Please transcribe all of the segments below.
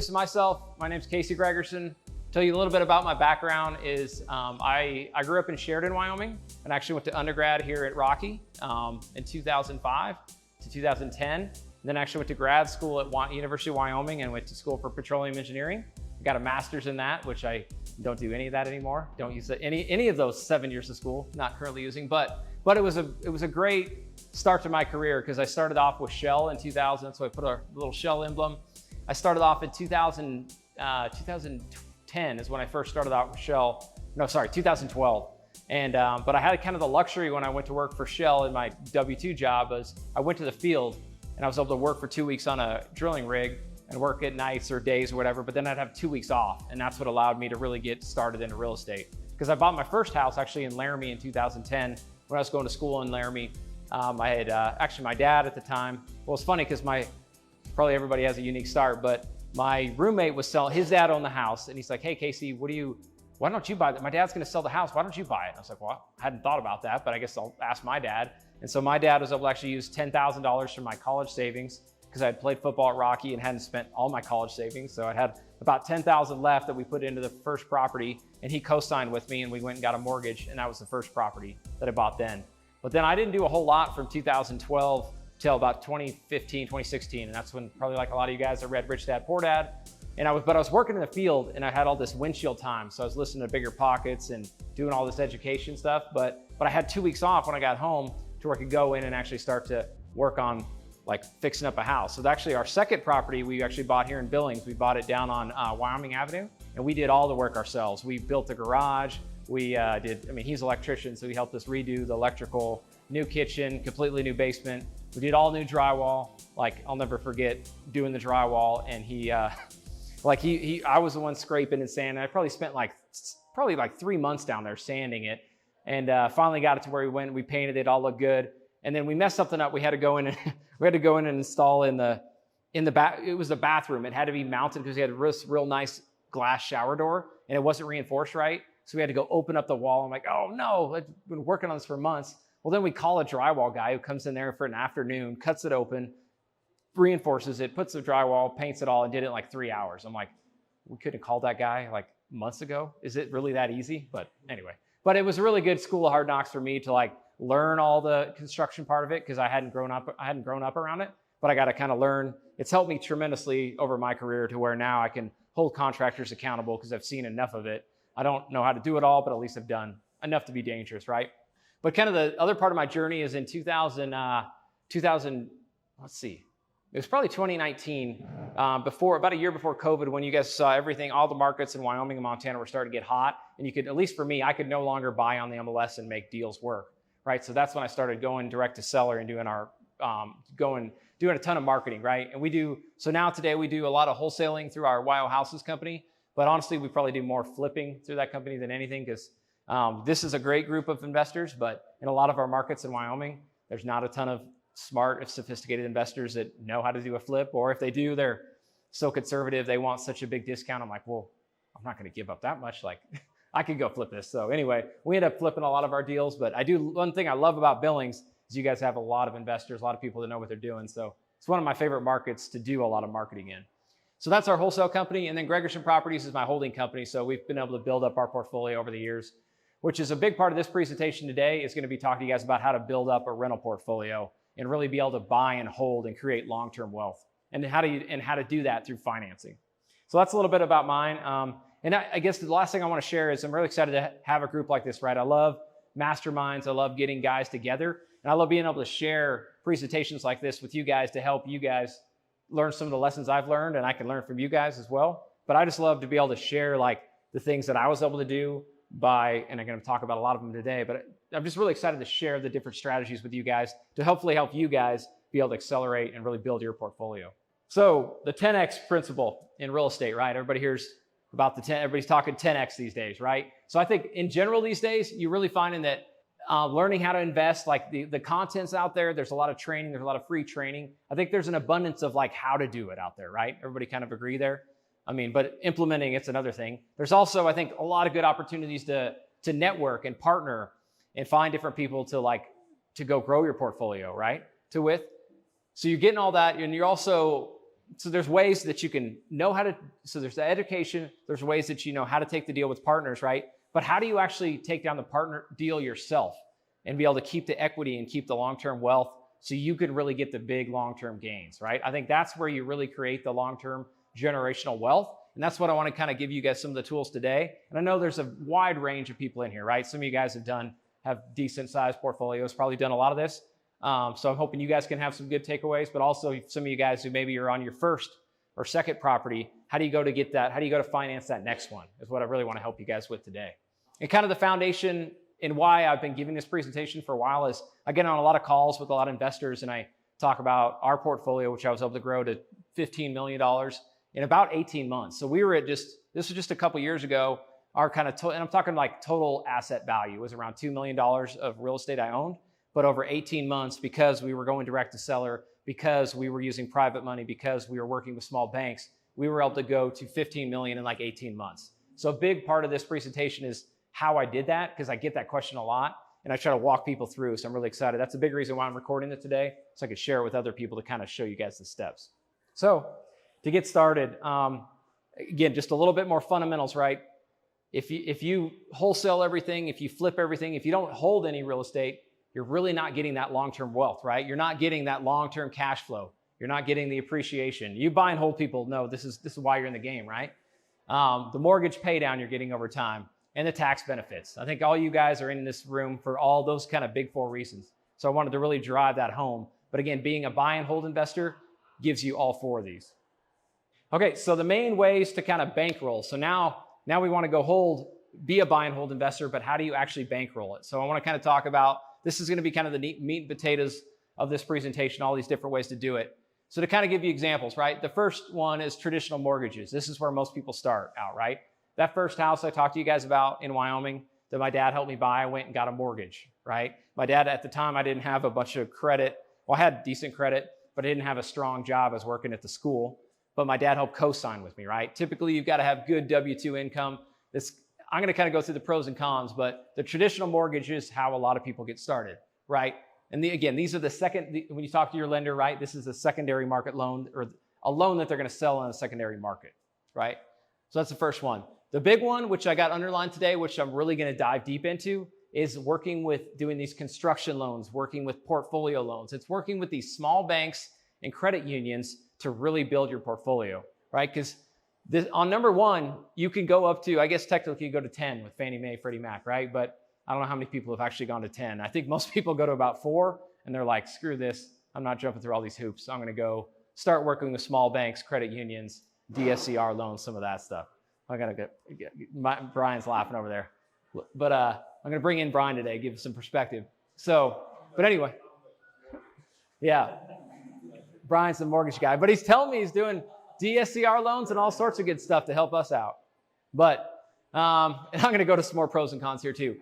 introduce myself, my name's Casey Gregerson. Tell you a little bit about my background is I grew up in Sheridan, Wyoming, and actually went to undergrad here at Rocky in 2005 to 2010. And then actually went to grad school at University of Wyoming and went to school for petroleum engineering. I got a master's in that, which I don't do any of that anymore. Don't use any of those 7 years of school, not currently using, but it was a great start to my career because I started off with Shell in 2000, so I put a little Shell emblem. I started off in 2010 is when I first started out with Shell. No, sorry, 2012. And but I had kind of the luxury when I went to work for Shell in my W-2 job was I went to the field and I was able to work for 2 weeks on a drilling rig and work at nights or days or whatever, but then I'd have 2 weeks off. And that's what allowed me to really get started into real estate. Because I bought my first house actually in Laramie in 2010 when I was going to school in Laramie. I had actually my dad at the time. Well, it's funny because probably everybody has a unique start, but my roommate was selling, his dad owned the house, and he's like, hey, Casey, why don't you buy that? My dad's gonna sell the house, why don't you buy it? And I was like, well, I hadn't thought about that, but I guess I'll ask my dad. And so my dad was able to actually use $10,000 from my college savings because I had played football at Rocky and hadn't spent all my college savings. So I had about $10,000 left that we put into the first property, and he co-signed with me and we went and got a mortgage, and that was the first property that I bought then. But then I didn't do a whole lot from 2012 till about 2015, 2016. And that's when probably like a lot of you guys have read Rich Dad, Poor Dad. But I was working in the field and I had all this windshield time. So I was listening to Bigger Pockets and doing all this education stuff. But I had 2 weeks off when I got home to where I could go in and actually start to work on like fixing up a house. So actually our second property we actually bought here in Billings. We bought it down on Wyoming Avenue, and we did all the work ourselves. We built the garage. He's an electrician, so he helped us redo the electrical, new kitchen, completely new basement. We did all new drywall. Like, I'll never forget doing the drywall, and I was the one scraping and sanding. I probably spent like 3 months down there sanding it, and finally got it to where we painted it, all looked good. And then we messed something up. We had to go in and install it was the bathroom. It had to be mounted because we had a real nice glass shower door, and it wasn't reinforced right. So we had to go open up the wall. I'm like, oh no, I've been working on this for months. Well, then we call a drywall guy who comes in there for an afternoon, cuts it open, reinforces it, puts the drywall, paints it all, and did it in like 3 hours. I'm like, we could have called that guy like months ago. Is it really that easy? But anyway, it was a really good school of hard knocks for me to like learn all the construction part of it because I hadn't grown up around it, but I got to kind of learn. It's helped me tremendously over my career to where now I can hold contractors accountable because I've seen enough of it. I don't know how to do it all, but at least I've done enough to be dangerous, right? But kind of the other part of my journey is in 2000, let's see, it was probably 2019, about a year before COVID, when you guys saw everything, all the markets in Wyoming and Montana were starting to get hot. And you could, at least for me, I could no longer buy on the MLS and make deals work, right? So that's when I started going direct to seller and doing doing a ton of marketing, right? And today we do a lot of wholesaling through our YO Houses company, but honestly, we probably do more flipping through that company than anything because this is a great group of investors, but in a lot of our markets in Wyoming, there's not a ton of smart, if sophisticated investors that know how to do a flip, or if they do, they're so conservative, they want such a big discount. I'm like, well, I'm not going to give up that much. Like, I could go flip this. So anyway, we end up flipping a lot of our deals, but one thing I love about Billings is you guys have a lot of investors, a lot of people that know what they're doing. So it's one of my favorite markets to do a lot of marketing in. So that's our wholesale company. And then Gregerson Properties is my holding company. So we've been able to build up our portfolio over the years, which is a big part of this presentation today is going to be talking to you guys about how to build up a rental portfolio and really be able to buy and hold and create long-term wealth and how to do that through financing. So that's a little bit about mine. And I guess the last thing I want to share is I'm really excited to have a group like this, right? I love masterminds. I love getting guys together, and I love being able to share presentations like this with you guys to help you guys learn some of the lessons I've learned, and I can learn from you guys as well. But I just love to be able to share like the things that I was able to do and I'm going to talk about a lot of them today, but I'm just really excited to share the different strategies with you guys to hopefully help you guys be able to accelerate and really build your portfolio. So the 10X principle in real estate, right? Everybody hears about everybody's talking 10X these days, right? So I think in general these days, you're really finding that learning how to invest, like the content's out there, there's a lot of training, there's a lot of free training. I think there's an abundance of like how to do it out there, right? Everybody kind of agree there? But implementing it's another thing. There's also, I think, a lot of good opportunities to network and partner and find different people to go grow your portfolio, right? So you're getting all that, and you're also so there's ways that you can know how to, so there's the education, there's ways that you know how to take the deal with partners, right? But how do you actually take down the partner deal yourself and be able to keep the equity and keep the long-term wealth so you could really get the big long-term gains, right? I think that's where you really create the long-term generational wealth. And that's what I want to kind of give you guys some of the tools today. And I know there's a wide range of people in here, right? Some of you guys have decent sized portfolios, probably done a lot of this. So I'm hoping you guys can have some good takeaways, but also some of you guys who maybe you're on your first or second property, how do you go to get that? How do you go to finance that next one is what I really want to help you guys with today. And kind of the foundation and why I've been giving this presentation for a while is I get on a lot of calls with a lot of investors and I talk about our portfolio, which I was able to grow to $15 million in about 18 months. So we were at this was just a couple years ago, our kind of, and I'm talking like total asset value was around $2 million of real estate I owned. But over 18 months, because we were going direct to seller, because we were using private money, because we were working with small banks, we were able to go to 15 million in like 18 months. So a big part of this presentation is how I did that, because I get that question a lot, and I try to walk people through. So I'm really excited. That's a big reason why I'm recording it today, so I could share it with other people to kind of show you guys the steps. So to get started, again, just a little bit more fundamentals, right? If you wholesale everything, if you flip everything, if you don't hold any real estate, you're really not getting that long-term wealth, right? You're not getting that long-term cash flow. You're not getting the appreciation. You buy and hold people know this is why you're in the game, right? The mortgage pay down you're getting over time and the tax benefits. I think all you guys are in this room for all those kind of big four reasons. So I wanted to really drive that home. But again, being a buy and hold investor gives you all four of these. Okay, so the main ways to kind of bankroll. So now we want to go be a buy and hold investor, but how do you actually bankroll it? So I want to kind of talk about, this is going to be kind of the meat and potatoes of this presentation, all these different ways to do it. So to kind of give you examples, right? The first one is traditional mortgages. This is where most people start out, right? That first house I talked to you guys about in Wyoming that my dad helped me buy, I went and got a mortgage, right? My dad, at the time, I didn't have a bunch of credit. Well, I had decent credit, but I didn't have a strong job. I was working at the school, but my dad helped co-sign with me, right? Typically, you've got to have good W-2 income. I'm going to kind of go through the pros and cons, but the traditional mortgage is how a lot of people get started, right? And again, these are when you talk to your lender, right? This is a secondary market loan or a loan that they're going to sell on a secondary market, right? So that's the first one. The big one, which I got underlined today, which I'm really going to dive deep into, is doing these construction loans, working with portfolio loans. It's working with these small banks and credit unions to really build your portfolio, right? Because on number one, you can go up to, I guess technically you go to 10 with Fannie Mae, Freddie Mac, right? But I don't know how many people have actually gone to 10. I think most people go to about 4 and they're like, screw this. I'm not jumping through all these hoops. So I'm going to go start working with small banks, credit unions, DSCR loans, some of that stuff. I got to Brian's laughing over there. But I'm going to bring in Brian today, give some perspective. So, but anyway, yeah, Brian's the mortgage guy, but he's telling me he's doing DSCR loans and all sorts of good stuff to help us out. But and I'm going to go to some more pros and cons here too.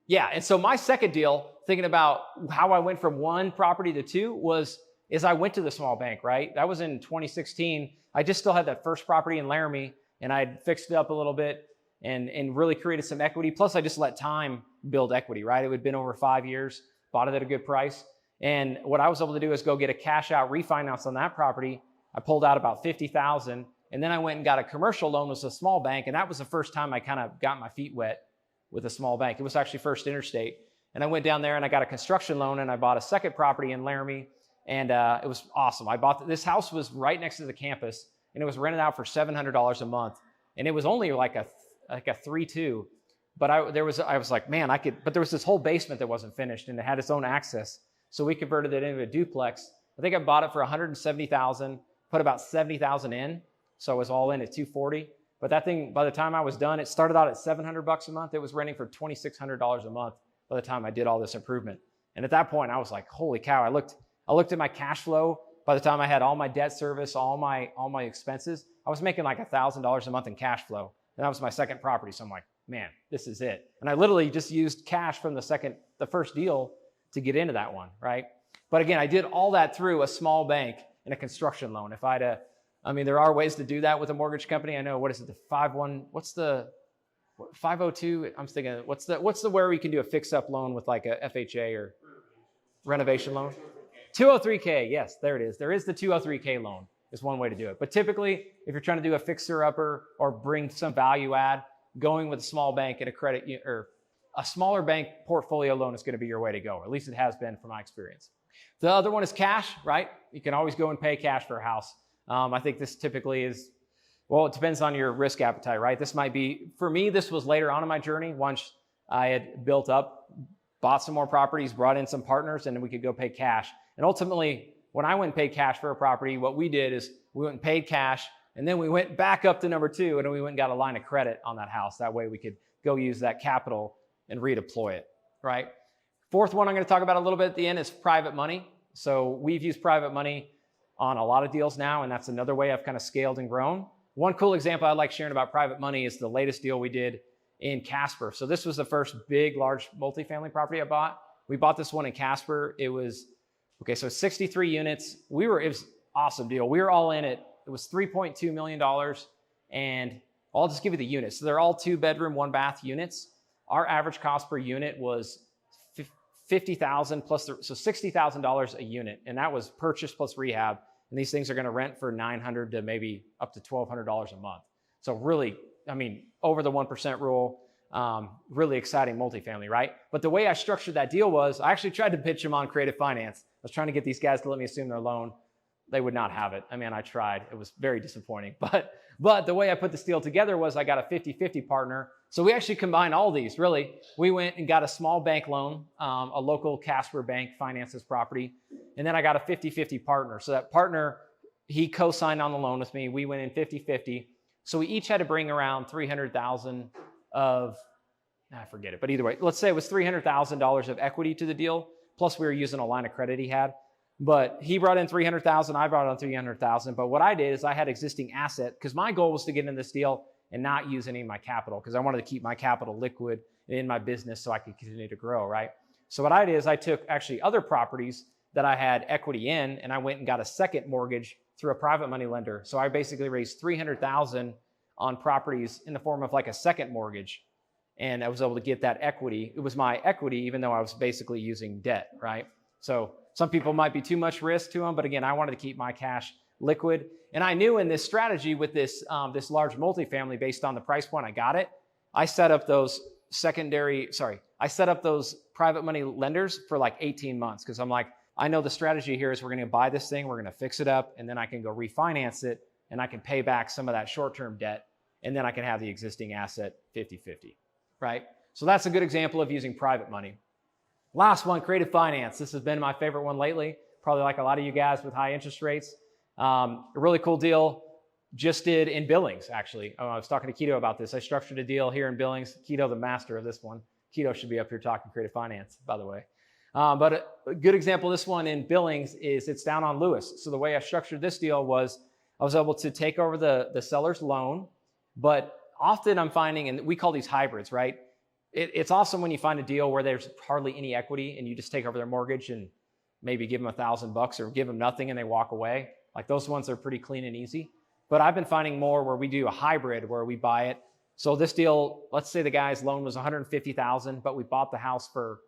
Yeah, and so my second deal, thinking about how I went from 1 property to 2 is I went to the small bank, right? That was in 2016. I just still had that first property in Laramie, and I'd fixed it up a little bit and really created some equity. Plus, I just let time build equity, right? It had been over 5 years, bought it at a good price. And what I was able to do is go get a cash out refinance on that property. I pulled out about $50,000, and then I went and got a commercial loan with a small bank, and that was the first time I kind of got my feet wet with a small bank. It was actually First Interstate, and I went down there and I got a construction loan, and I bought a second property in Laramie, and it was awesome. This house was right next to the campus, and it was rented out for $700 a month, and it was only like a 3-2, but I was like, man, but there was this whole basement that wasn't finished, and it had its own access, so we converted it into a duplex. I think I bought it for $170,000. Put about $70,000 in, so I was all in at $240. But that thing, by the time I was done, it started out at $700 a month. It was renting for $2,600 a month by the time I did all this improvement. And at that point, I was like, holy cow! I looked at my cash flow. By the time I had all my debt service, all my expenses, I was making like $1,000 a month in cash flow. And that was my second property. So I'm like, man, this is it. And I literally just used cash from the first deal to get into that one, right? But again, I did all that through a small bank and a construction loan. There are ways to do that with a mortgage company. I know, what's the 502? I'm thinking, what's the where we can do a fix-up loan with like a FHA or renovation loan? 203K, yes, there it is. There is the 203K loan is one way to do it. But typically, if you're trying to do a fixer-upper or bring some value add, going with a small bank and or a smaller bank portfolio loan is going to be your way to go. Or at least it has been from my experience. The other one is cash, right? You can always go and pay cash for a house. I think this typically is, well, it depends on your risk appetite, right? This might be, for me, this was later on in my journey. Once I had built up, bought some more properties, brought in some partners, and then we could go pay cash. And ultimately, when I went and paid cash for a property, what we did is we went and paid cash, and then we went back up to number 2, and we went and got a line of credit on that house. That way we could go use that capital and redeploy it, right? Fourth one I'm going to talk about a little bit at the end is private money. So we've used private money on a lot of deals now, and that's another way I've kind of scaled and grown. One cool example I like sharing about private money is the latest deal we did in Casper. So this was the first big, large multifamily property I bought. We bought this one in Casper. It was, okay, so 63 units. It was an awesome deal. We were all in it. It was $3.2 million, and I'll just give you the units. So they're all 2-bedroom, 1-bath units. Our average cost per unit was $50,000 plus, so $60,000 a unit, and that was purchase plus rehab. And these things are going to rent for $900 to maybe up to $1,200 a month. So really, I mean, over the 1% rule, really exciting multifamily, right? But the way I structured that deal was I actually tried to pitch them on Creative Finance. I was trying to get these guys to let me assume their loan. They would not have it. I mean, I tried. It was very disappointing. But the way I put this deal together was I got a 50-50 partner. So we actually combined all these, really. We went and got a small bank loan. A local Casper bank finances property. And then I got a 50-50 partner. So that partner, he co-signed on the loan with me. We went in 50-50. So we each had to bring around $300,000 of, I forget it, but either way, let's say it was $300,000 of equity to the deal. Plus we were using a line of credit he had. But he brought in $300,000, I brought in $300,000. But what I did is I had existing asset, because my goal was to get in this deal and not use any of my capital, because I wanted to keep my capital liquid in my business so I could continue to grow, right? So what I did is I took actually other properties that I had equity in, and I went and got a second mortgage through a private money lender. So I basically raised $300,000 on properties in the form of like a second mortgage. And I was able to get that equity. It was my equity, even though I was basically using debt, right? So some people might be too much risk to them, but again, I wanted to keep my cash liquid. And I knew in this strategy with this, this large multifamily, based on the price point I got it, I set up those private money lenders for like 18 months. Because I'm like, I know the strategy here is we're going to buy this thing, we're going to fix it up, and then I can go refinance it, and I can pay back some of that short-term debt, and then I can have the existing asset 50-50, right? So that's a good example of using private money. Last one, Creative Finance. This has been my favorite one lately, probably like a lot of you guys with high interest rates. A really cool deal just did in Billings, actually. I was talking to Keto about this. I structured a deal here in Billings. Keto, the master of this one. Keto should be up here talking Creative Finance, by the way. But a good example of this one in Billings is it's down on Lewis. So the way I structured this deal was I was able to take over the seller's loan, but often I'm finding, and we call these hybrids, right? It's awesome when you find a deal where there's hardly any equity and you just take over their mortgage and maybe give them $1,000 or give them nothing and they walk away. Like those ones are pretty clean and easy. But I've been finding more where we do a hybrid where we buy it. So this deal, let's say the guy's loan was $150,000, but we bought the house for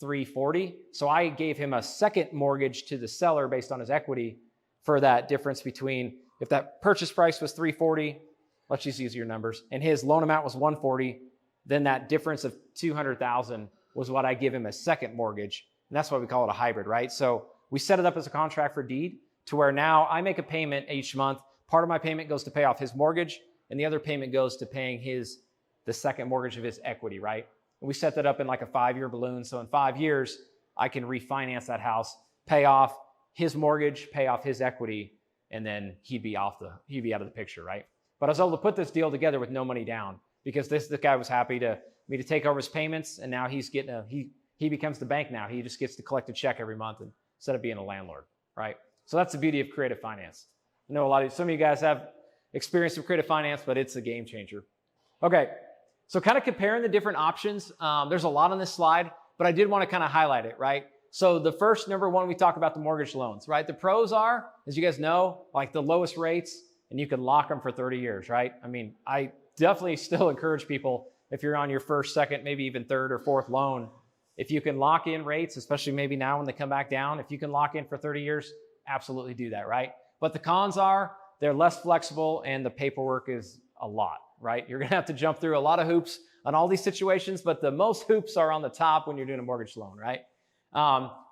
$340,000. So I gave him a second mortgage to the seller based on his equity for that difference between, if that purchase price was $340,000, let's just use your numbers, and his loan amount was $140,000, then that difference of $200,000 was what I give him as second mortgage. And that's why we call it a hybrid, right? So we set it up as a contract for deed to where now I make a payment each month. Part of my payment goes to pay off his mortgage, and the other payment goes to paying the second mortgage of his equity, right? And we set that up in like a 5-year balloon. So in 5 years, I can refinance that house, pay off his mortgage, pay off his equity, and then he'd be out of the picture, right? But I was able to put this deal together with no money down because this guy was happy to me to take over his payments, and now he's getting he becomes the bank now. He just gets to collect a check every month instead of being a landlord, right? So that's the beauty of creative finance. I know some of you guys have experience with creative finance, but it's a game changer. Okay, so kind of comparing the different options. There's a lot on this slide, but I did want to kind of highlight it, right? So the first, number one, we talk about the mortgage loans, right? The pros are, as you guys know, like the lowest rates, and you can lock them for 30 years, right? I mean, I definitely still encourage people, if you're on your first, second, maybe even third or fourth loan, if you can lock in rates, especially maybe now when they come back down, if you can lock in for 30 years, absolutely do that, right? But the cons are they're less flexible and the paperwork is a lot, right? You're gonna have to jump through a lot of hoops on all these situations, but the most hoops are on the top when you're doing a mortgage loan, right?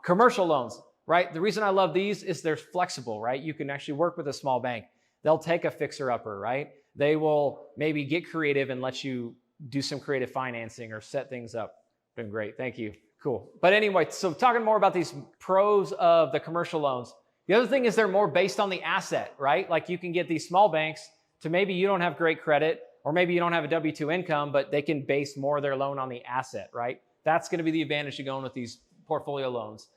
Commercial loans, right? The reason I love these is they're flexible, right? You can actually work with a small bank. They'll take a fixer-upper, right? They will maybe get creative and let you do some creative financing or set things up. Been great, thank you. Cool. But anyway, so talking more about these pros of the commercial loans. The other thing is they're more based on the asset, right? Like you can get these small banks to maybe you don't have great credit or maybe you don't have a W-2 income, but they can base more of their loan on the asset, right? That's going to be the advantage of going with these portfolio loans.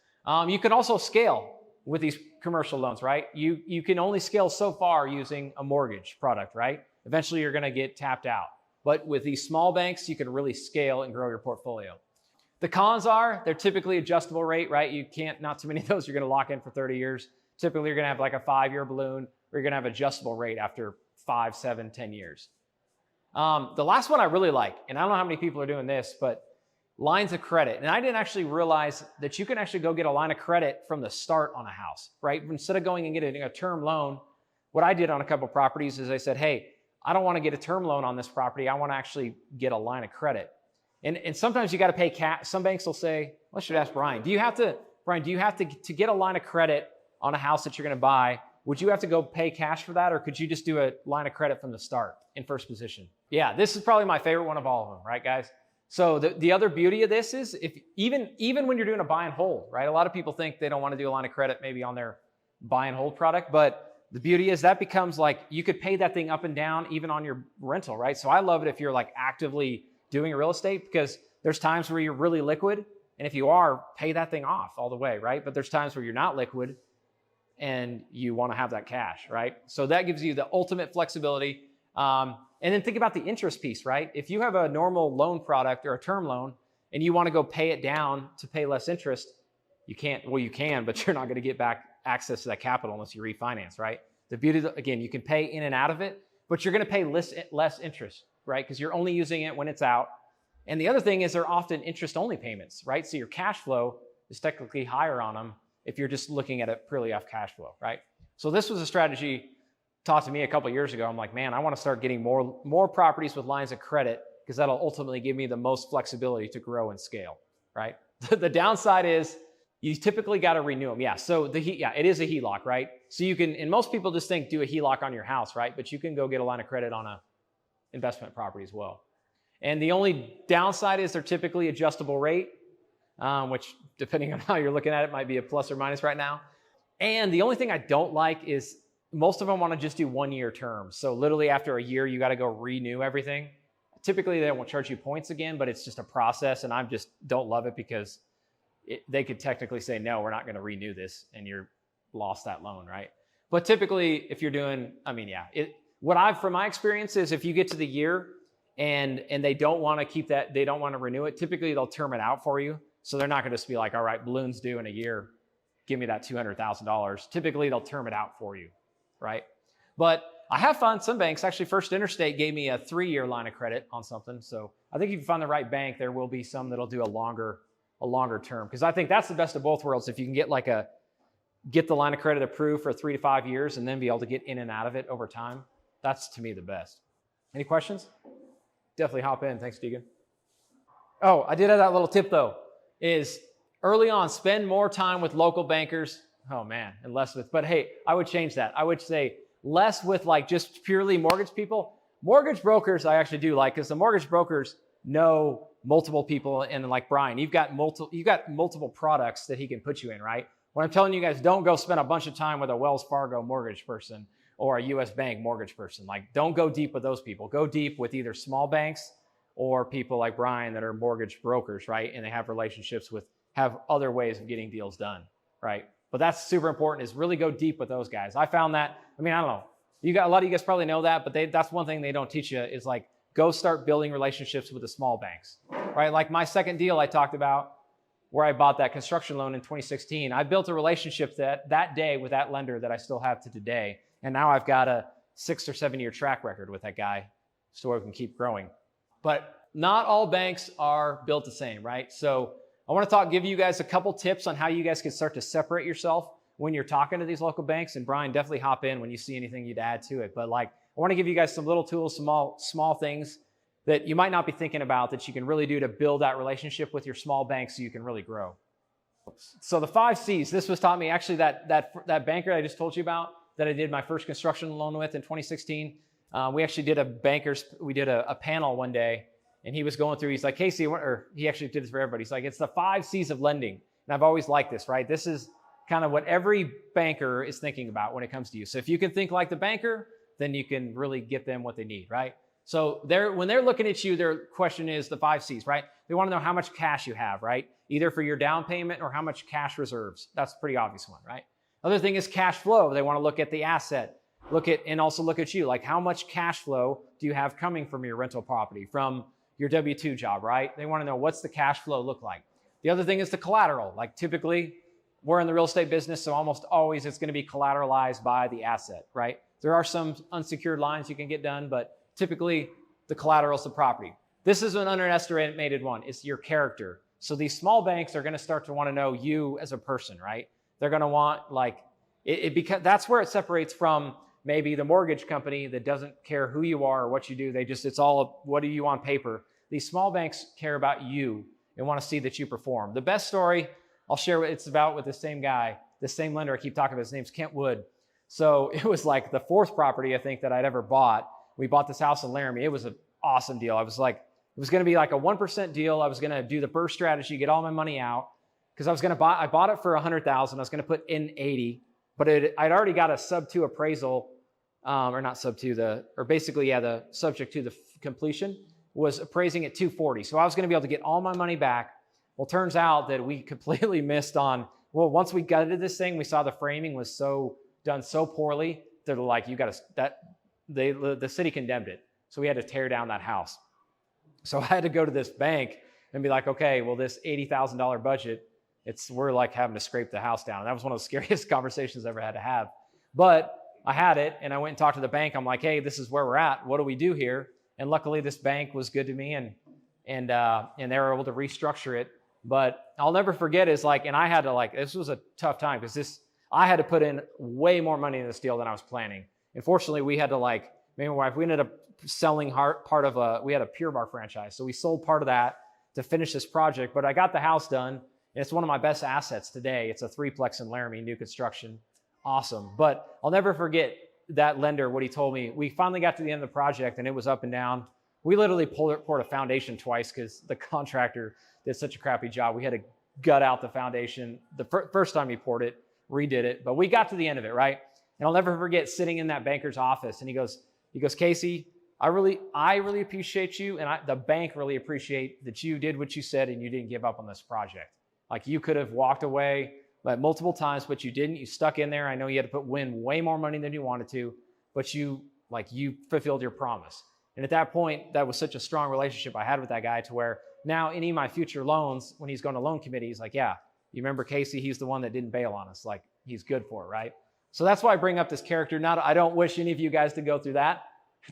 You can also scale with these commercial loans, right? You can only scale so far using a mortgage product, right? Eventually you're going to get tapped out. But with these small banks, you can really scale and grow your portfolio. The cons are they're typically adjustable rate, right? You can't, not too many of those you're going to lock in for 30 years. Typically you're going to have like a 5-year balloon or you're going to have adjustable rate after 5, 7, 10 years. The last one I really like, and I don't know how many people are doing this, but lines of credit. And I didn't actually realize that you can actually go get a line of credit from the start on a house, right? Instead of going and getting a term loan, what I did on a couple of properties is I said, hey, I don't want to get a term loan on this property. I want to actually get a line of credit. And sometimes you got to pay cash. Some banks will say, well, I should ask Brian, do you have to get a line of credit on a house that you're going to buy? Would you have to go pay cash for that? Or could you just do a line of credit from the start in first position? Yeah, this is probably my favorite one of all of them, right, guys? So the other beauty of this is if even when you're doing a buy and hold, right? A lot of people think they don't want to do a line of credit maybe on their buy and hold product, but the beauty is that becomes like you could pay that thing up and down even on your rental, right? So I love it if you're like actively doing real estate because there's times where you're really liquid. And if you are, pay that thing off all the way, right? But there's times where you're not liquid and you want to have that cash, right? So that gives you the ultimate flexibility. And then think about the interest piece, right? If you have a normal loan product or a term loan and you want to go pay it down to pay less interest, you can't, well, you can, but you're not going to get back access to that capital unless you refinance, right? The beauty, again, you can pay in and out of it, but you're going to pay less interest, right? Because you're only using it when it's out. And the other thing is they're often interest-only payments, right? So your cash flow is technically higher on them if you're just looking at it purely off cash flow, right? So this was a strategy taught to me a couple of years ago. I'm like, man, I want to start getting more properties with lines of credit because that'll ultimately give me the most flexibility to grow and scale, right? The downside is you typically got to renew them. Yeah, so it is a HELOC, right? So you can, and most people just think do a HELOC on your house, right? But you can go get a line of credit on a investment property as well. And the only downside is they're typically adjustable rate, which depending on how you're looking at it might be a plus or minus right now. And the only thing I don't like is most of them want to just do 1-year terms. So literally after a year, you got to go renew everything. Typically they won't charge you points again, but it's just a process. And I just don't love it because they could technically say, no, we're not going to renew this. And you're lost that loan, right? But typically if you're doing, from my experience is if you get to the year and they don't want to keep that, they don't want to renew it, typically they'll term it out for you. So they're not going to just be like, all right, balloon's due in a year, give me that $200,000. Typically they'll term it out for you, right? But I have found some banks, actually First Interstate gave me a 3-year line of credit on something. So I think if you find the right bank, there will be some that'll do a longer term. Because I think that's the best of both worlds. If you can get the line of credit approved for 3 to 5 years and then be able to get in and out of it over time, that's to me the best. Any questions? Definitely hop in. Thanks, Deegan. Oh, I did have that little tip though, is early on, spend more time with local bankers. Oh man, and less with, but hey, I would change that. I would say less with like just purely mortgage people. Mortgage brokers I actually do like, because the mortgage brokers know multiple people, and like Brian, you've got multiple products that he can put you in, right? When I'm telling you guys, don't go spend a bunch of time with a Wells Fargo mortgage person or a US Bank mortgage person. Like, don't go deep with those people. Go deep with either small banks or people like Brian that are mortgage brokers, right? And they have relationships have other ways of getting deals done, right? But that's super important, is really go deep with those guys. I found that, I don't know, a lot of you guys probably know that, but that's one thing they don't teach you is like, go start building relationships with the small banks, right? Like my second deal I talked about where I bought that construction loan in 2016, I built a relationship that day with that lender that I still have to today. And now I've got a 6 or 7 year track record with that guy so I can keep growing. But not all banks are built the same, right? So I want to give you guys a couple tips on how you guys can start to separate yourself when you're talking to these local banks, and Brian, definitely hop in when you see anything you'd add to it. But like, I want to give you guys some little tools, small things that you might not be thinking about that you can really do to build that relationship with your small bank so you can really grow. So the 5 C's, this was taught me actually that banker I just told you about that I did my first construction loan with in 2016. We actually did a panel one day, and he was going through, he's like, Casey, or he actually did this for everybody. He's like, it's the 5 C's of lending. And I've always liked this, right? This is kind of what every banker is thinking about when it comes to you. So if you can think like the banker, then you can really get them what they need, right? So when they're looking at you, their question is the 5 C's, right? They want to know how much cash you have, right? Either for your down payment or how much cash reserves. That's a pretty obvious one, right? Other thing is cash flow. They want to look at the asset, and also look at you, like how much cash flow do you have coming from your rental property, from your W-2 job, right? They want to know what's the cash flow look like. The other thing is the collateral. Like typically, we're in the real estate business, so almost always it's going to be collateralized by the asset, right? There are some unsecured lines you can get done, but typically the collateral is the property. This is an underestimated one. It's your character. So these small banks are going to start to want to know you as a person, right? They're going to want because that's where it separates from maybe the mortgage company that doesn't care who you are or what you do. It's all, what do you on paper? These small banks care about you and want to see that you perform. The best story I'll share what it's about with the same guy, the same lender I keep talking about. His name's Kent Wood. So it was like the 4th property I think that I'd ever bought. We bought this house in Laramie. It was an awesome deal. It was going to be like a 1% deal. I was going to do the burst strategy, get all my money out, because I bought it for $100,000. I was going to put in 80, but I'd already got a sub-2 appraisal, or not sub-2, the subject to the completion was appraising at 240. So I was going to be able to get all my money back. Well, turns out that we completely missed on, once we gutted this thing, we saw the framing was done so poorly. They're like, the city condemned it. So we had to tear down that house. So I had to go to this bank and be like, okay, well, this $80,000 budget, we're like having to scrape the house down. And that was one of the scariest conversations I ever had to have. But I had it, and I went and talked to the bank. I'm like, hey, this is where we're at. What do we do here? And luckily, this bank was good to me, and they were able to restructure it. But I'll never forget and I had to this was a tough time because I had to put in way more money in this deal than I was planning. Unfortunately, we had to me and my wife, we ended up selling we had a Pure Barre franchise. So we sold part of that to finish this project, but I got the house done, and it's one of my best assets today. It's a 3-plex in Laramie, new construction. Awesome. But I'll never forget that lender, what he told me. We finally got to the end of the project, and it was up and down. We literally poured a foundation twice because the contractor did such a crappy job. We had to gut out the foundation. The first time he poured it, redid it, but we got to the end of it, right? And I'll never forget sitting in that banker's office, and he goes, Casey, I really appreciate you, and the bank really appreciate that you did what you said and you didn't give up on this project. Like, you could have walked away multiple times, but you didn't. You stuck in there. I know you had to win way more money than you wanted to, but you fulfilled your promise. And at that point, that was such a strong relationship I had with that guy, to where now any of my future loans, when he's going to loan committee, he's like, yeah, you remember Casey? He's the one that didn't bail on us. Like, he's good for it, right? So that's why I bring up this character. I don't wish any of you guys to go through that,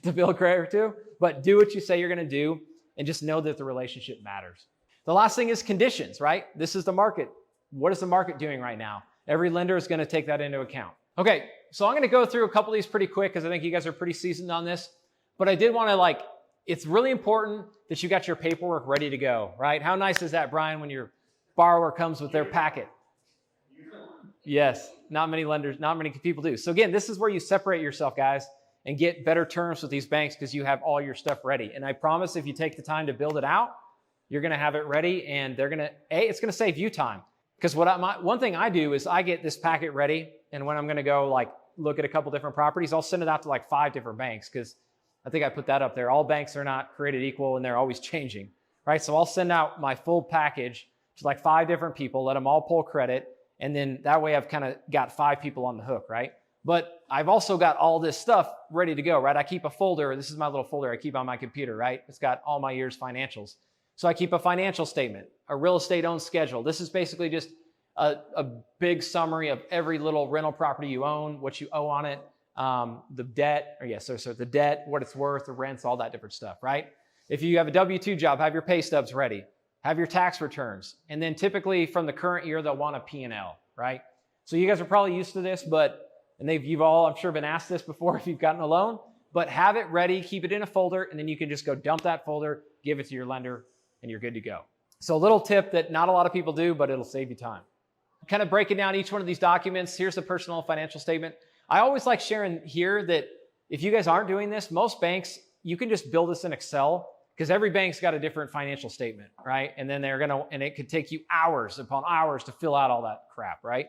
to build character, but do what you say you're going to do, and just know that the relationship matters. The last thing is conditions, right? This is the market. What is the market doing right now? Every lender is going to take that into account. Okay, so I'm going to go through a couple of these pretty quick because I think you guys are pretty seasoned on this, but I did want to it's really important that you got your paperwork ready to go, right? How nice is that, Brian, when your borrower comes with their packet? Yes, not many people do. So again, this is where you separate yourself, guys, and get better terms with these banks because you have all your stuff ready. And I promise if you take the time to build it out, you're going to have it ready, and it's going to save you time. Because one thing I do is I get this packet ready, and when I'm going to go look at a couple different properties, I'll send it out to 5 different banks, because I think I put that up there. All banks are not created equal, and they're always changing, right? So I'll send out my full package to 5 different people, let them all pull credit, and then that way I've kind of got 5 people on the hook, right? But I've also got all this stuff ready to go, right? I keep a folder. This is my little folder I keep on my computer, right? It's got all my year's financials. So I keep a financial statement, a real estate owned schedule. This is basically just a big summary of every little rental property you own, what you owe on it, the debt, so the debt, what it's worth, the rents, all that different stuff, right? If you have a W-2 job, have your pay stubs ready, have your tax returns. And then typically from the current year, they'll want a P&L, right? So you guys are probably used to this, and you've all, I'm sure, been asked this before if you've gotten a loan, but have it ready, keep it in a folder, and then you can just go dump that folder, give it to your lender, and you're good to go. So a little tip that not a lot of people do, but it'll save you time. Kind of breaking down each one of these documents. Here's the personal financial statement. I always like sharing here that if you guys aren't doing this, most banks, you can just build this in Excel because every bank's got a different financial statement, right? And then and it could take you hours upon hours to fill out all that crap, right?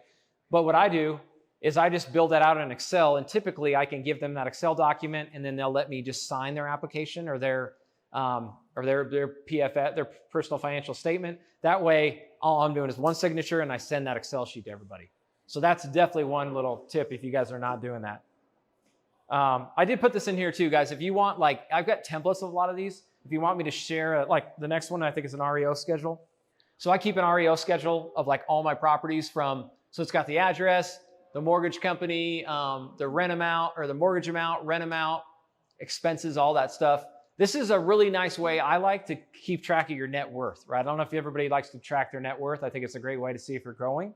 But what I do is I just build that out in Excel, and typically I can give them that Excel document, and then they'll let me just sign their application or their PFS, their personal financial statement. That way, all I'm doing is one signature, and I send that Excel sheet to everybody. So that's definitely one little tip if you guys are not doing that. I did put this in here too, guys. If you want, I've got templates of a lot of these. If you want me to share, the next one I think is an REO schedule. So I keep an REO schedule of all my properties so it's got the address, the mortgage company, the rent amount or the mortgage amount, rent amount, expenses, all that stuff. This is a really nice way. I like to keep track of your net worth, right? I don't know if everybody likes to track their net worth. I think it's a great way to see if you're growing.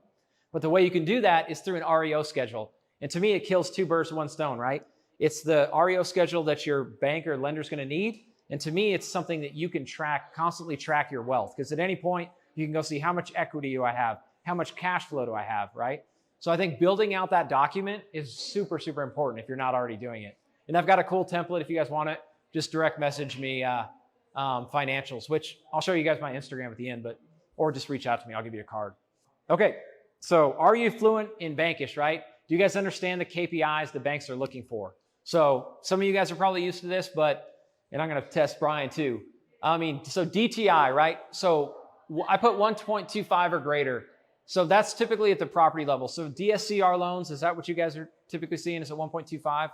But the way you can do that is through an REO schedule. And to me, it kills two birds with one stone, right? It's the REO schedule that your bank or lender is going to need. And to me, it's something that you can constantly track your wealth. Because at any point, you can go see how much equity do I have? How much cash flow do I have, right? So I think building out that document is super, super important if you're not already doing it. And I've got a cool template if you guys want it. Just direct message me financials, which I'll show you guys my Instagram at the end, or just reach out to me. I'll give you a card. Okay, so are you fluent in Bankish, right? Do you guys understand the KPIs the banks are looking for? So some of you guys are probably used to this, and I'm going to test Brian too. So DTI, right? So I put 1.25 or greater. So that's typically at the property level. So DSCR loans, is that what you guys are typically seeing? Is it 1.25?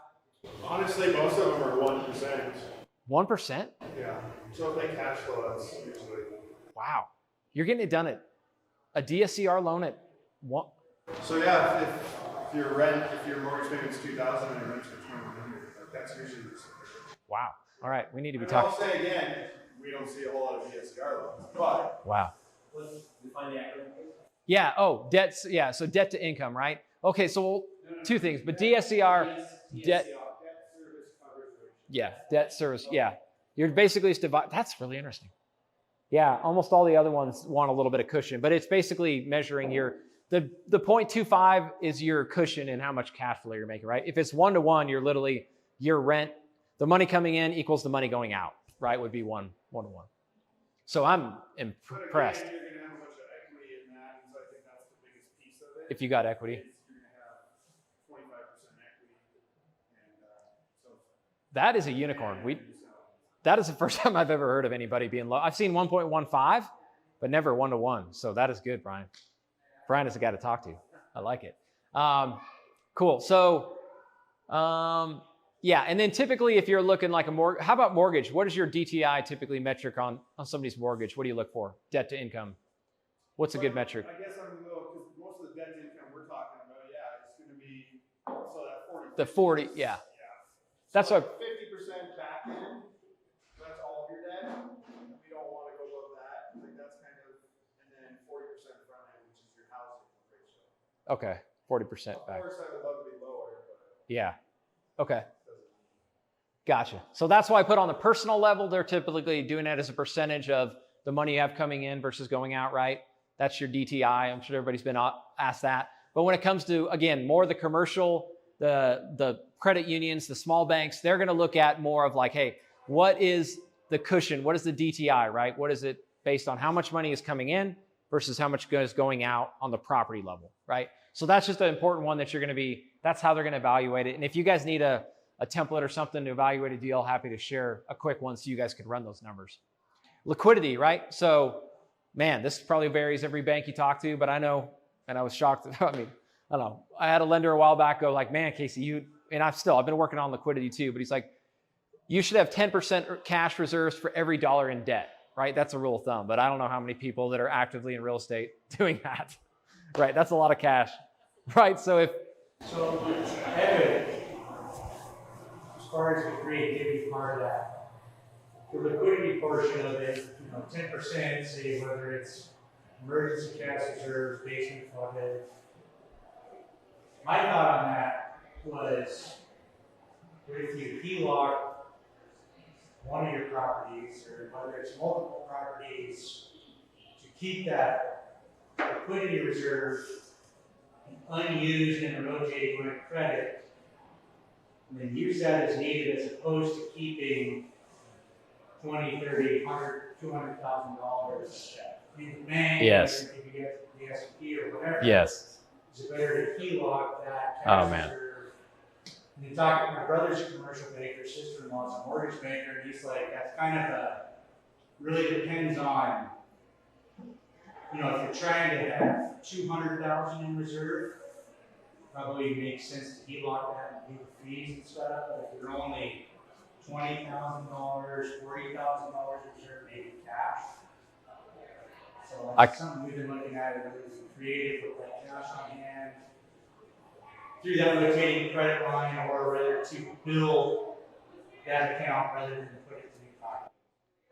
Honestly, most of them are 1%. 1%? Yeah. So if they cash flow, that's usually. Wow. You're getting it done at a DSCR loan at what? So yeah, if your mortgage payment's $2,000 and your rent's for $2,100, that's usually. Wow. All right. We need to be talking. talking. I'll say again, we don't see a whole lot of DSCR loans, but. Wow. Let's define the acronym. Yeah. Oh, debts. Yeah. So debt to income, right? Okay. So two things, but DSCR, debt. Yeah. Debt service. Yeah. You're basically just that's really interesting. Yeah. Almost all the other ones want a little bit of cushion, but it's basically measuring the 0.25 is your cushion and how much cash flow you're making, right? If it's 1-to-1, you're literally your rent, the money coming in equals the money going out, right? Would be 1-to-1. So I'm impressed. If you got equity. That is a unicorn. That is the first time I've ever heard of anybody being low. I've seen 1.15, but never 1-to-1. So that is good, Brian. Brian is the guy to talk to. I like it. Cool. So, yeah. And then typically if you're looking like a mortgage, how about mortgage? What is your DTI typically metric on somebody's mortgage? What do you look for? Debt to income. What's a good metric? I guess I'm a little, because most of the debt to income we're talking about, yeah, it's going to be, so that 40. The 40, yeah. That's so what. 50% back end, that's all of your debt. We don't want to go above that. Like that's kind of, and then 40% front end, which is your housing ratio. Okay, 40% back. Of course, I would love to be lower. But yeah. Okay. Gotcha. So that's why I put on the personal level, they're typically doing that as a percentage of the money you have coming in versus going out, right? That's your DTI. I'm sure everybody's been asked that. But when it comes to, again, more the commercial, the credit unions, the small banks, they're going to look at more of hey, what is the cushion? What is the DTI, right? What is it based on how much money is coming in versus how much is going out on the property level, right? So that's just an important one that that's how they're going to evaluate it. And if you guys need a template or something to evaluate a deal, happy to share a quick one so you guys could run those numbers. Liquidity, right? So, man, this probably varies every bank you talk to, but I know, and I was shocked. I don't know. I had a lender a while back go man, Casey, I've been working on liquidity too, but he's like, you should have 10% cash reserves for every dollar in debt, right? That's a rule of thumb, but I don't know how many people that are actively in real estate doing that, right? That's a lot of cash, right? So as far as the creativity part of that, the liquidity portion of it, 10%, say whether it's emergency cash reserves, basement funded, My thought on that was, what if you HELOC one of your properties, or whether it's multiple properties, to keep that liquidity reserve unused in a rotating line of credit, and then use that as needed, as opposed to keeping $20, $30, $100, $200,000 in the bank, Yes. if you get the S&P or whatever. Yes. It's better to HELOC that Oh, cash man. reserve. And you talk, my brother's a commercial banker, sister-in-law's a mortgage banker, and he's like, that's kind of really depends on, if you're trying to have 200,000 in reserve, probably makes sense to HELOC that and pay the fees and stuff, but if you're only $20,000, $40,000 reserve, maybe cash. So that's something we've been looking at, and really creative with that cash on hand, through that rotating credit line, or rather to build that account rather than put it to the pocket.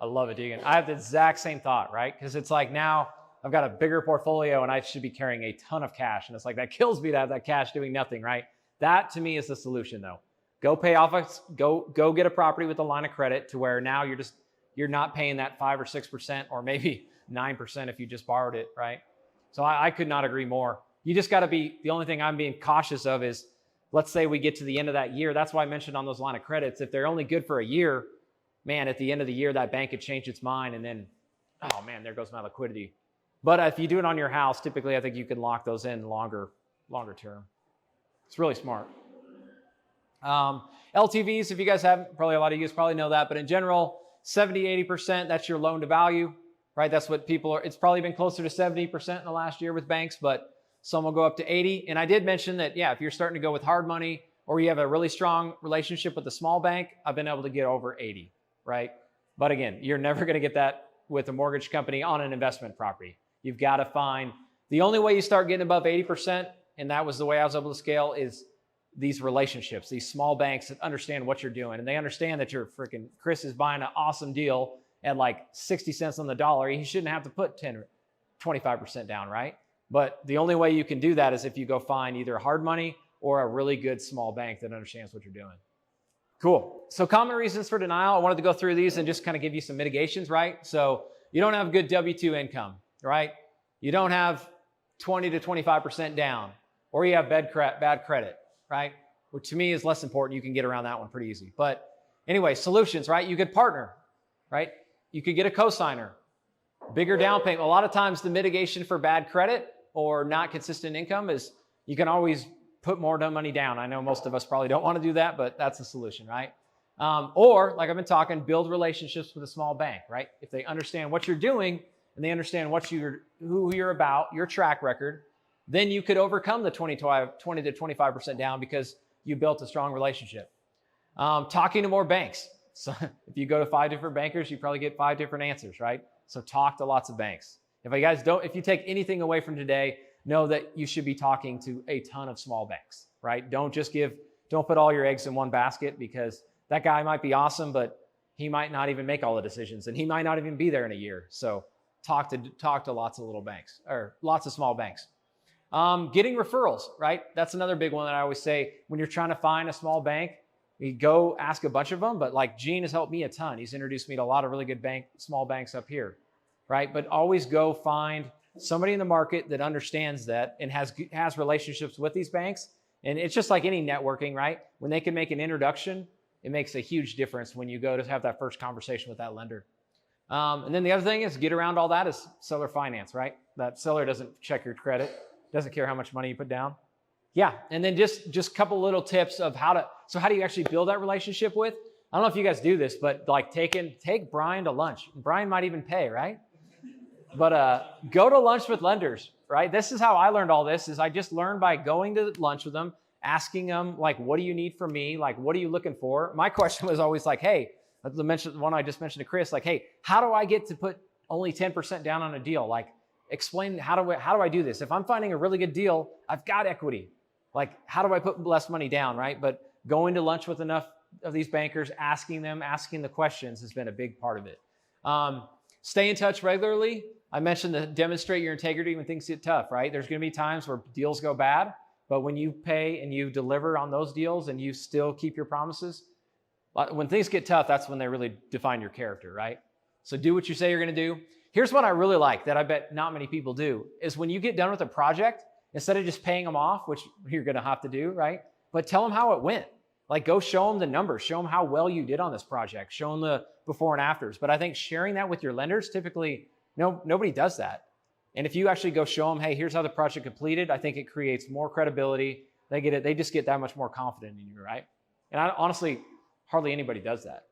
I love it, Deegan. I have the exact same thought, right? Because it's like now I've got a bigger portfolio and I should be carrying a ton of cash. And it's like, that kills me to have that cash doing nothing, right? That to me is the solution though. Go pay off, go get a property with a line of credit to where now you're not paying that 5 or 6% or maybe 9% if you just borrowed it, right? So I could not agree more. You just got to be, the only thing I'm being cautious of is, let's say we get to the end of that year. That's why I mentioned on those line of credits, if they're only good for a year, man, at the end of the year, that bank could change its mind and then, oh man, there goes my liquidity. But if you do it on your house, typically I think you can lock those in longer term. It's really smart. LTVs, if you guys haven't, probably a lot of you guys probably know that, but in general, 70, 80%, that's your loan to value, right? That's what people are, it's probably been closer to 70% in the last year with banks, but some will go up to 80. And I did mention that, yeah, if you're starting to go with hard money or you have a really strong relationship with a small bank, I've been able to get over 80, right? But again, you're never going to get that with a mortgage company on an investment property. You've got to find, the only way you start getting above 80%, and that was the way I was able to scale, is these relationships, these small banks that understand what you're doing. And they understand that Chris is buying an awesome deal at like 60 cents on the dollar. He shouldn't have to put 10 or 25% down, right? But the only way you can do that is if you go find either hard money or a really good small bank that understands what you're doing. Cool. So common reasons for denial. I wanted to go through these and just kind of give you some mitigations, right? So you don't have good W-2 income, right? You don't have 20 to 25% down, or you have bad credit, right? Which to me is less important. You can get around that one pretty easy. But anyway, solutions, right? You could partner, right? You could get a cosigner, bigger down payment. A lot of times the mitigation for bad credit or not consistent income is you can always put more money down. I know most of us probably don't want to do that, but that's the solution, right? Or like I've been talking, build relationships with a small bank, right? If they understand what you're doing and they understand who you're about, your track record, then you could overcome the 20 to 25% down because you built a strong relationship. Talking to more banks. So if you go to 5 different bankers, you probably get 5 different answers, right? So talk to lots of banks. If you take anything away from today, know that you should be talking to a ton of small banks, right? Don't put all your eggs in one basket, because that guy might be awesome, but he might not even make all the decisions and he might not even be there in a year. So talk to lots of little banks or lots of small banks. Getting referrals, right? That's another big one that I always say when you're trying to find a small bank, you go ask a bunch of them, but like Gene has helped me a ton. He's introduced me to a lot of really good small banks up here, right? But always go find somebody in the market that understands that and has relationships with these banks. And it's just like any networking, right? When they can make an introduction, it makes a huge difference when you go to have that first conversation with that lender. And then the other thing is get around all that is seller finance, right? That seller doesn't check your credit, doesn't care how much money you put down. Yeah, and then just a couple little tips of how do you actually build that relationship with? I don't know if you guys do this, but like take Brian to lunch. Brian might even pay, right? But go to lunch with lenders, right? This is how I learned all this, is I just learned by going to lunch with them, asking them, like, what do you need from me? Like, what are you looking for? My question was always like, hey, the one I just mentioned to Chris, like, hey, how do I get to put only 10% down on a deal? Like, explain, how do I do this? If I'm finding a really good deal, I've got equity. Like, how do I put less money down, right? But going to lunch with enough of these bankers, asking the questions has been a big part of it. Stay in touch regularly. I mentioned to demonstrate your integrity when things get tough, right? There's going to be times where deals go bad, But when you pay and you deliver on those deals and you still keep your promises, when things get tough, that's when they really define your character, right? So do what you say you're going to do. Here's what I really like that I bet not many people do is when you get done with a project, instead of just paying them off, which you're going to have to do, right? But tell them how it went. Like go show them the numbers, show them how well you did on this project, show them the before and afters. But I think sharing that with your lenders, typically, nobody does that. And if you actually go show them, hey, here's how the project completed, I think it creates more credibility. They just get that much more confident in you, right? And honestly, hardly anybody does that.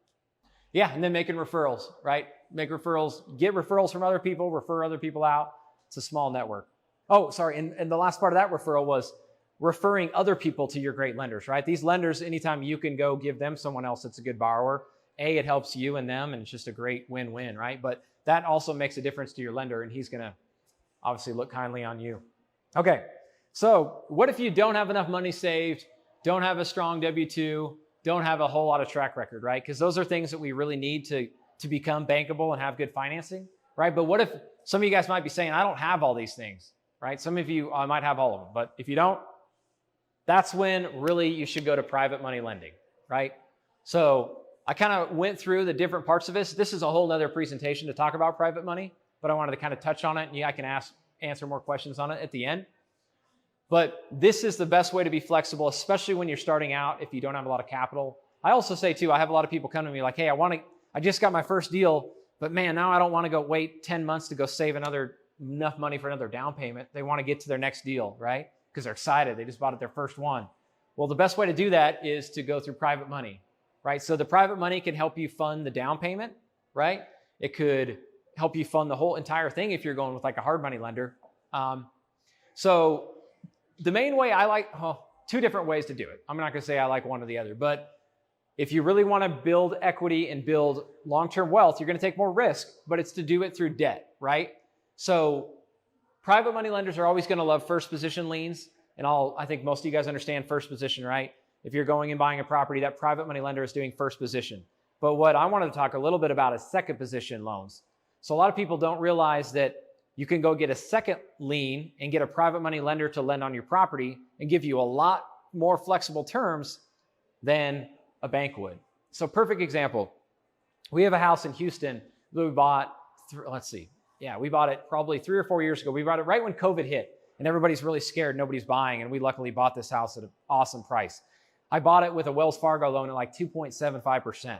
Yeah, and then making referrals, right? Make referrals, get referrals from other people, refer other people out. It's a small network. Oh, sorry, and the last part of that referral was referring other people to your great lenders, right? These lenders, anytime you can go give them someone else that's a good borrower, it helps you and them, and it's just a great win-win, right? But that also makes a difference to your lender, and he's gonna obviously look kindly on you. Okay, so what if you don't have enough money saved, don't have a strong W-2, don't have a whole lot of track record, right? Because those are things that we really need to become bankable and have good financing, right? But what if some of you guys might be saying, I don't have all these things, right? Some of you might have all of them, but if you don't, that's when really you should go to private money lending, right? So I kind of went through the different parts of this. This is a whole nother presentation to talk about private money, but I wanted to kind of touch on it, and yeah, I can answer more questions on it at the end. But this is the best way to be flexible, especially when you're starting out if you don't have a lot of capital. I also say too, I have a lot of people come to me like, hey, I just got my first deal, but man, now I don't want to go wait 10 months to go save enough money for another down payment. They want to get to their next deal, right? Because they're excited. They just bought it their first one. Well, the best way to do that is to go through private money, right? So the private money can help you fund the down payment, right? It could help you fund the whole entire thing if you're going with like a hard money lender. So the main way I like, two different ways to do it. I'm not going to say I like one or the other, but if you really want to build equity and build long-term wealth, you're going to take more risk, but it's to do it through debt, right? So private money lenders are always going to love first position liens. And I think most of you guys understand first position, right? If you're going and buying a property, that private money lender is doing first position. But what I wanted to talk a little bit about is second position loans. So a lot of people don't realize that you can go get a second lien and get a private money lender to lend on your property and give you a lot more flexible terms than a bank would. So perfect example. We have a house in Houston that we bought, we bought it probably 3 or 4 years ago. We bought it right when COVID hit and everybody's really scared, nobody's buying. And we luckily bought this house at an awesome price. I bought it with a Wells Fargo loan at like 2.75%.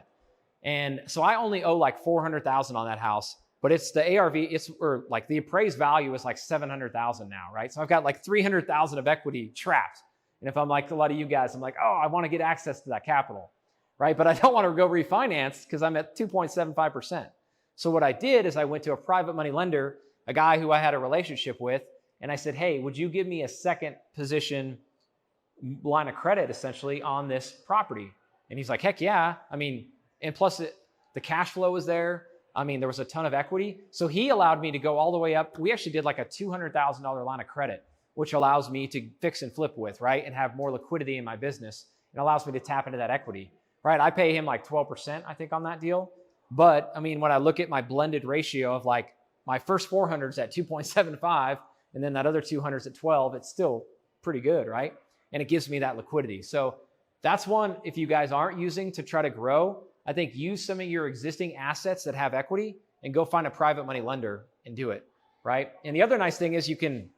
And so I only owe like $400,000 on that house, but it's the ARV, or like the appraised value is like $700,000 now, right? So I've got like $300,000 of equity trapped. And if I'm like a lot of you guys, I'm like, oh, I want to get access to that capital, right? But I don't want to go refinance because I'm at 2.75%. So what I did is I went to a private money lender, a guy who I had a relationship with, and I said, hey, would you give me a second position line of credit essentially on this property? And he's like, heck yeah. I mean, and plus the cash flow was there. I mean, there was a ton of equity. So he allowed me to go all the way up. We actually did like a $200,000 line of credit, which allows me to fix and flip with, right? And have more liquidity in my business. It allows me to tap into that equity, right? I pay him like 12%, I think, on that deal. But I mean, when I look at my blended ratio of like my first 400's at 2.75, and then that other 200's at 12, it's still pretty good, right? And it gives me that liquidity. So that's one, if you guys aren't using to try to grow, I think use some of your existing assets that have equity and go find a private money lender and do it, right? And the other nice thing is you can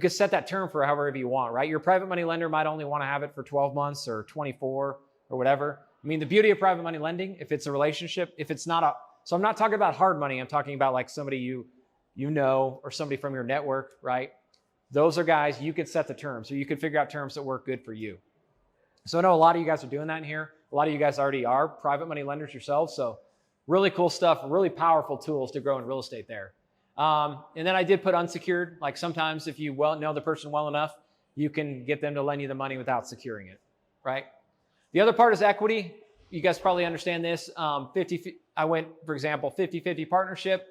set that term for however you want, right? Your private money lender might only want to have it for 12 months or 24 or whatever. I mean, the beauty of private money lending, if it's a relationship, if it's not so I'm not talking about hard money. I'm talking about like somebody you know, or somebody from your network, right? Those are guys you can set the terms, or you can figure out terms that work good for you. So I know a lot of you guys are doing that in here. A lot of you guys already are private money lenders yourselves. So really cool stuff, really powerful tools to grow in real estate there. And then I did put unsecured. Like sometimes if you know the person well enough, you can get them to lend you the money without securing it, right? The other part is equity. You guys probably understand this. I went, for example, 50-50 partnership.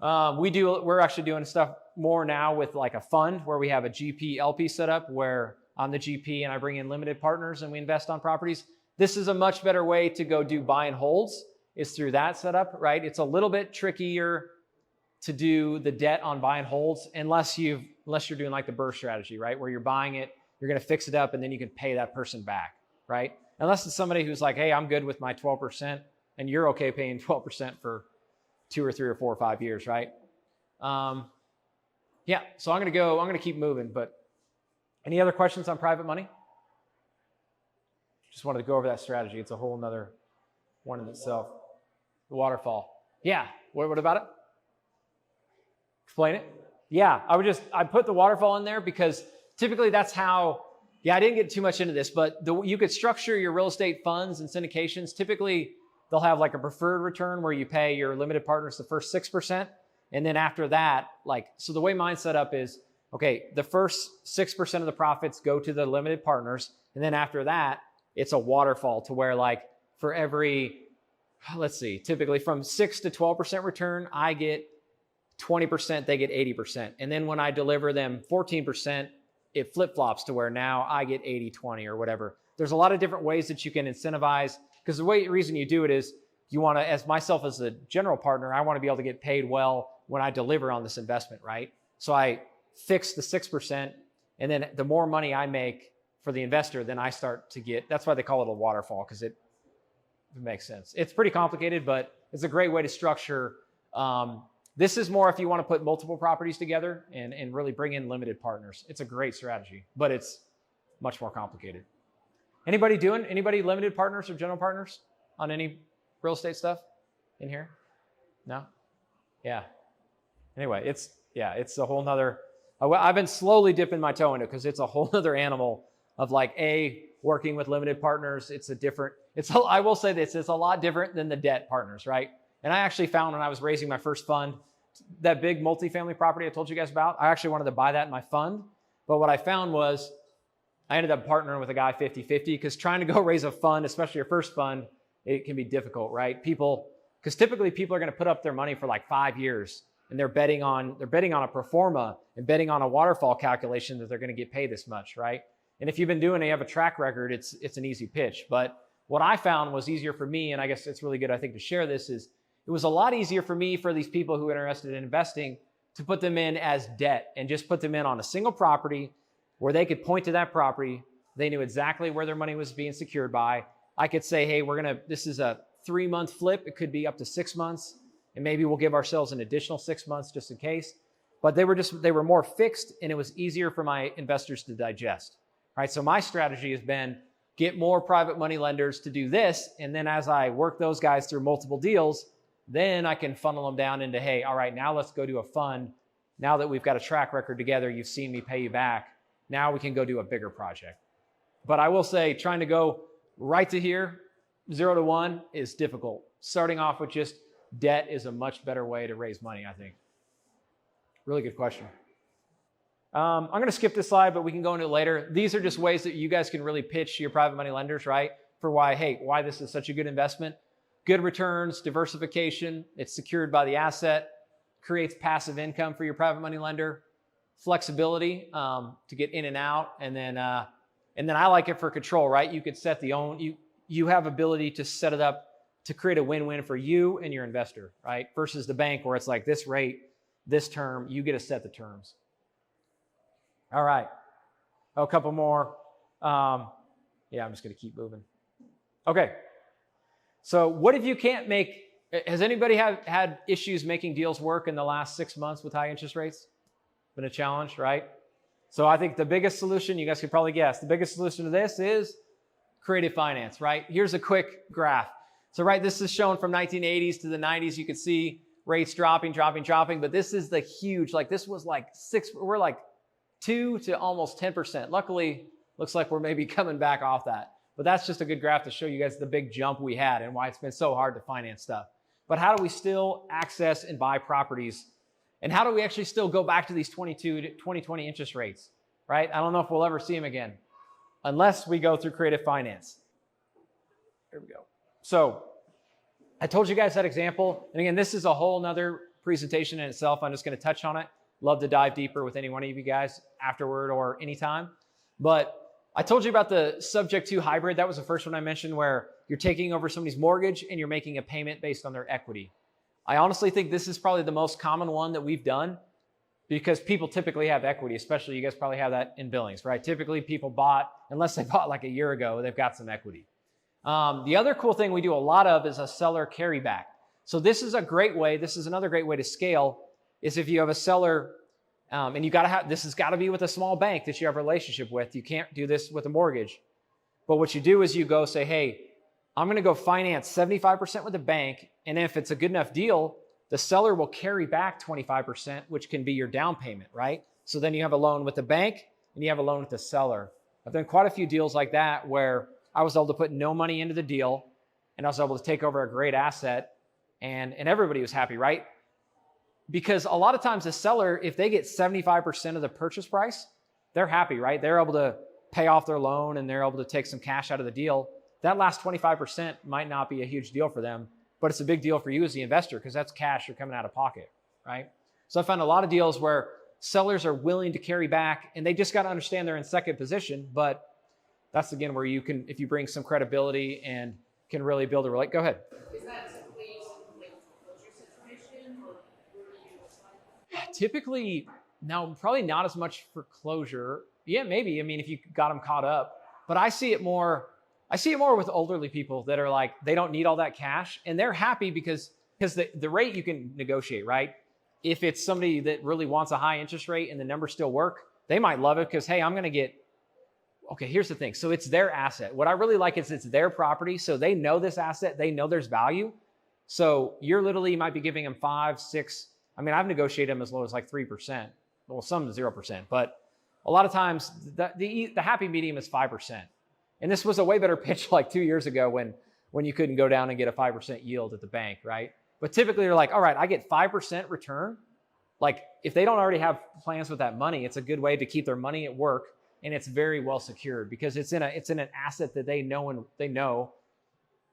We're actually doing stuff more now with like a fund where we have a GP LP set up where I'm the GP and I bring in limited partners and we invest on properties. This is a much better way to go do buy and holds, is through that setup, right? It's a little bit trickier to do the debt on buy and holds unless you're doing like the BRRRR strategy, right? Where you're buying it you're going to fix it up and then you can pay that person back, right? Unless it's somebody who's like, hey, I'm good with my 12% and you're okay paying 12% for 2 or 3 or 4 or 5 years, right? Yeah, so I'm going to keep moving, but any other questions on private money? Just wanted to go over that strategy. It's a whole nother one in itself. The waterfall. Yeah, what about it? Explain it. Yeah, I put the waterfall in there because typically that's how, I didn't get too much into this, but you could structure your real estate funds and syndications. Typically, they'll have like a preferred return where you pay your limited partners the first 6%. And then after that, so the way mine's set up is, okay, the first 6% of the profits go to the limited partners. And then after that, it's a waterfall to where for every, let's see, typically from 6 to 12% return, I get 20%, they get 80%. And then when I deliver them 14%, it flip-flops to where now I get 80-20 or whatever. There's a lot of different ways that you can incentivize, because the reason you do it is you want to, as myself as a general partner, I want to be able to get paid well when I deliver on this investment, right? So I fix the 6%, and then the more money I make for the investor, then I start to get, that's why they call it a waterfall, because it makes sense. It's pretty complicated, but it's a great way to structure. This is more if you want to put multiple properties together and really bring in limited partners. It's a great strategy, but it's much more complicated. Anybody limited partners or general partners on any real estate stuff in here? No? Yeah. Anyway, it's a whole nother, I've been slowly dipping my toe into it because it's a whole nother animal of working with limited partners. I will say this, it's a lot different than the debt partners, right? And I actually found when I was raising my first fund, that big multifamily property I told you guys about, I actually wanted to buy that in my fund. But what I found was I ended up partnering with a guy 50-50 because trying to go raise a fund, especially your first fund, it can be difficult, right? Because typically people are going to put up their money for 5 years and they're betting on a pro forma and betting on a waterfall calculation that they're going to get paid this much, right? And if you've been doing it, you have a track record, it's an easy pitch. But what I found was easier for me, and I guess it's really good, I think, to share this, is it was a lot easier for me for these people who are interested in investing to put them in as debt and just put them in on a single property where they could point to that property. They knew exactly where their money was being secured by. I could say, hey, this is a 3-month flip. It could be up to 6 months. And maybe we'll give ourselves an additional 6 months just in case. But they were more fixed and it was easier for my investors to digest. All right. So my strategy has been get more private money lenders to do this. And then as I work those guys through multiple deals, then I can funnel them down into, hey, all right, now let's go do a fund. Now that we've got a track record together, you've seen me pay you back. Now we can go do a bigger project. But I will say trying to go right to here, 0 to 1 is difficult. Starting off with just debt is a much better way to raise money, I think. Really good question. I'm going to skip this slide, but we can go into it later. These are just ways that you guys can really pitch your private money lenders, right? For why this is such a good investment. Good returns, diversification, it's secured by the asset, creates passive income for your private money lender, flexibility to get in and out, and then I like it for control, right? You could set you have ability to set it up to create a win-win for you and your investor, right? Versus the bank where it's like this rate, this term, you get to set the terms. All right. Oh, a couple more. I'm just going to keep moving. Okay. So what if you can't has anybody had issues making deals work in the last 6 months with high interest rates? Been a challenge, right? So I think the biggest solution, you guys could probably guess, the biggest solution to this is creative finance, right? Here's a quick graph. So, right, this is shown from 1980s to the 90s. You can see rates dropping, but this is the huge, this was we're 2 to almost 10%. Luckily, looks like we're maybe coming back off that. But that's just a good graph to show you guys the big jump we had and why it's been so hard to finance stuff. But how do we still access and buy properties? And how do we actually still go back to these 2020 interest rates, right? I don't know if we'll ever see them again unless we go through creative finance. Here we go. So I told you guys that example. And again, this is a whole nother presentation in itself. I'm just going to touch on it. Love to dive deeper with any one of you guys afterward or anytime. But I told you about the subject to hybrid. That was the first one I mentioned where you're taking over somebody's mortgage and you're making a payment based on their equity. I honestly think this is probably the most common one that we've done. because people typically have equity, especially you guys probably have that in Billings, right? Typically people bought, unless they bought like a year ago, they've got some equity. The other cool thing we do a lot of is a seller carryback. So this is a great way, this is another great way to scale, is if you have a seller, and you gotta have, this has gotta be with a small bank that you have a relationship with. You can't do this with a mortgage. But what you do is you go say, hey, I'm gonna go finance 75% with the bank, and if it's a good enough deal, the seller will carry back 25%, which can be your down payment, right? So then you have a loan with the bank and you have a loan with the seller. I've done quite a few deals like that where I was able to put no money into the deal and I was able to take over a great asset and everybody was happy, right? Because a lot of times the seller, if they get 75% of the purchase price, they're happy, right? They're able to pay off their loan and they're able to take some cash out of the deal. That last 25% might not be a huge deal for them, but it's a big deal for you as the investor because that's cash you're coming out of pocket, right? So I found a lot of deals where sellers are willing to carry back and they just got to understand they're in second position, but that's again where you can, if you bring some credibility and can really build a relationship. Go ahead. Is that typically something like a foreclosure situation or where do you apply? Typically, now probably not as much for closure. Yeah, maybe. I mean, if you got them caught up, but I see it more with elderly people that are like, they don't need all that cash and they're happy because the rate you can negotiate, right? If it's somebody that really wants a high interest rate and the numbers still work, they might love it because, hey, I'm going to get, okay, here's the thing. So it's their asset. What I really like is it's their property. So they know this asset, they know there's value. So you're literally, you might be giving them 5, 6. I mean, I've negotiated them as low as like 3%. Well, some to 0%, but a lot of times the happy medium is 5%. And this was a way better pitch like 2 years ago when you couldn't go down and get a 5% yield at the bank, right? But typically you're like, all right, I get 5% return. Like if they don't already have plans with that money, it's a good way to keep their money at work and it's very well secured because it's in an asset that they know and they know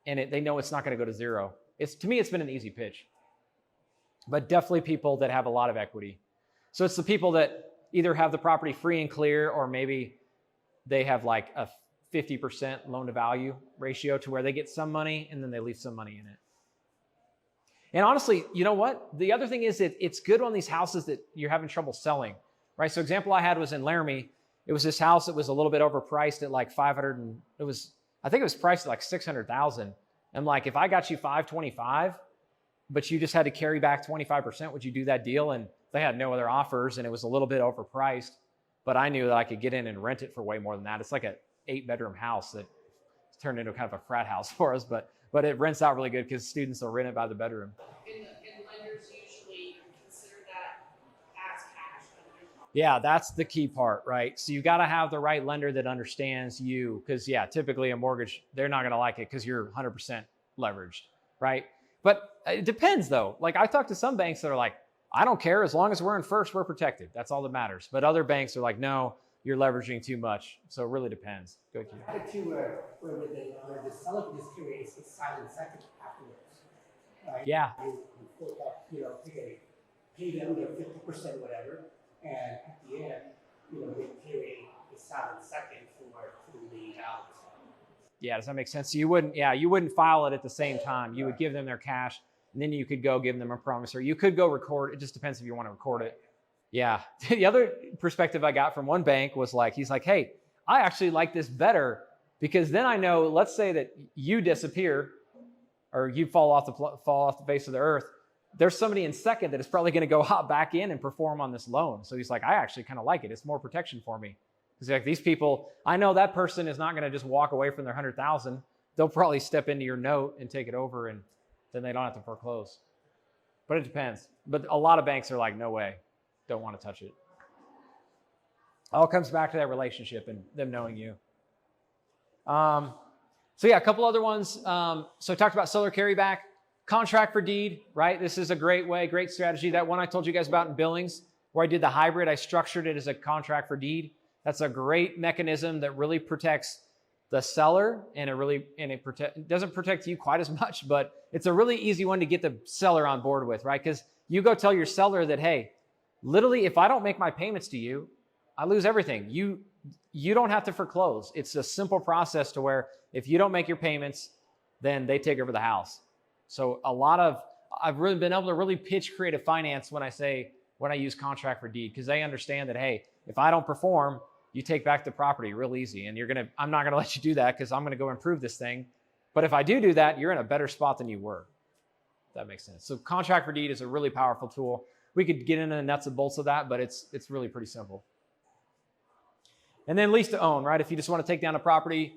it's not going to go to zero. To me, it's been an easy pitch. But definitely people that have a lot of equity. So it's the people that either have the property free and clear or maybe they have like a 50% loan to value ratio to where they get some money and then they leave some money in it. And honestly, you know what? The other thing is it's good on these houses that you're having trouble selling, right? So example I had was in Laramie. It was this house that was a little bit overpriced at like 500 and I think it was priced at like 600,000. I'm like, if I got you 525, but you just had to carry back 25%, would you do that deal? And they had no other offers and it was a little bit overpriced, but I knew that I could get in and rent it for way more than that. It's like a 8-bedroom house that turned into kind of a frat house for us, but it rents out really good because students will rent it by the bedroom. And lenders usually consider that as cash. Yeah, that's the key part, right? So you got to have the right lender that understands you because yeah, typically a mortgage, they're not going to like it because you're 100% leveraged, right? But it depends though. Like I talked to some banks that are like, I don't care as long as we're in first, we're protected. That's all that matters. But other banks are like, no, you're leveraging too much. So it really depends. Go ahead. I had two where the seller just carries a silent second afterwards. Right? Yeah. You put up, pay them their 50% whatever, and at the end, they carry a silent second for the balance. Yeah, does that make sense? So you wouldn't file it at the same time. You would give them their cash, and then you could go give them a promissory. You could go record. It just depends if you want to record it. Yeah. The other perspective I got from one bank was like, he's like, hey, I actually like this better because then I know, let's say that you disappear or you fall off the face of the earth. There's somebody in second that is probably going to go hop back in and perform on this loan. So he's like, I actually kind of like it. It's more protection for me. Because like these people, I know that person is not going to just walk away from their 100,000. They'll probably step into your note and take it over and then they don't have to foreclose. But it depends. But a lot of banks are like, no way. Don't want to touch it. All comes back to that relationship and them knowing you. So yeah, a couple other ones. So I talked about seller carryback, contract for deed, right? This is a great way, great strategy. That one I told you guys about in Billings, where I did the hybrid, I structured it as a contract for deed. That's a great mechanism that really protects the seller and it doesn't protect you quite as much, but it's a really easy one to get the seller on board with, right? Because you go tell your seller that, hey, literally, if I don't make my payments to you, I lose everything. You don't have to foreclose. It's a simple process to where if you don't make your payments, then they take over the house. So I've really been able to really pitch creative finance when I say, when I use contract for deed, because they understand that, hey, if I don't perform, you take back the property real easy. And I'm not going to let you do that because I'm going to go improve this thing. But if I do that, you're in a better spot than you were. If that makes sense. So contract for deed is a really powerful tool. We could get into the nuts and bolts of that, but it's really pretty simple. And then lease to own, right? If you just want to take down a property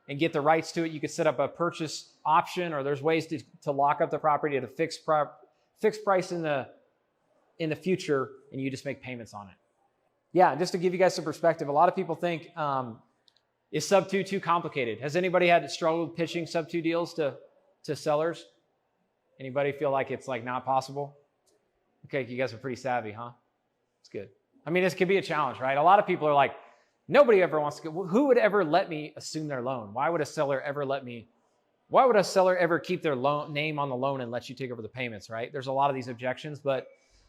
and get the rights to it, you could set up a purchase option, or there's ways to lock up the property at a fixed price in the future, and you just make payments on it. Yeah, just to give you guys some perspective, a lot of people think, is sub-2 too complicated? Has anybody had to struggle with pitching sub-2 deals to sellers? Anybody feel like it's like not possible? Okay, you guys are pretty savvy, huh? It's good. I mean, this could be a challenge, right? A lot of people are like, nobody ever wants to, who would ever let me assume their loan? Why would a seller ever keep their name on the loan and let you take over the payments, right? There's a lot of these objections, but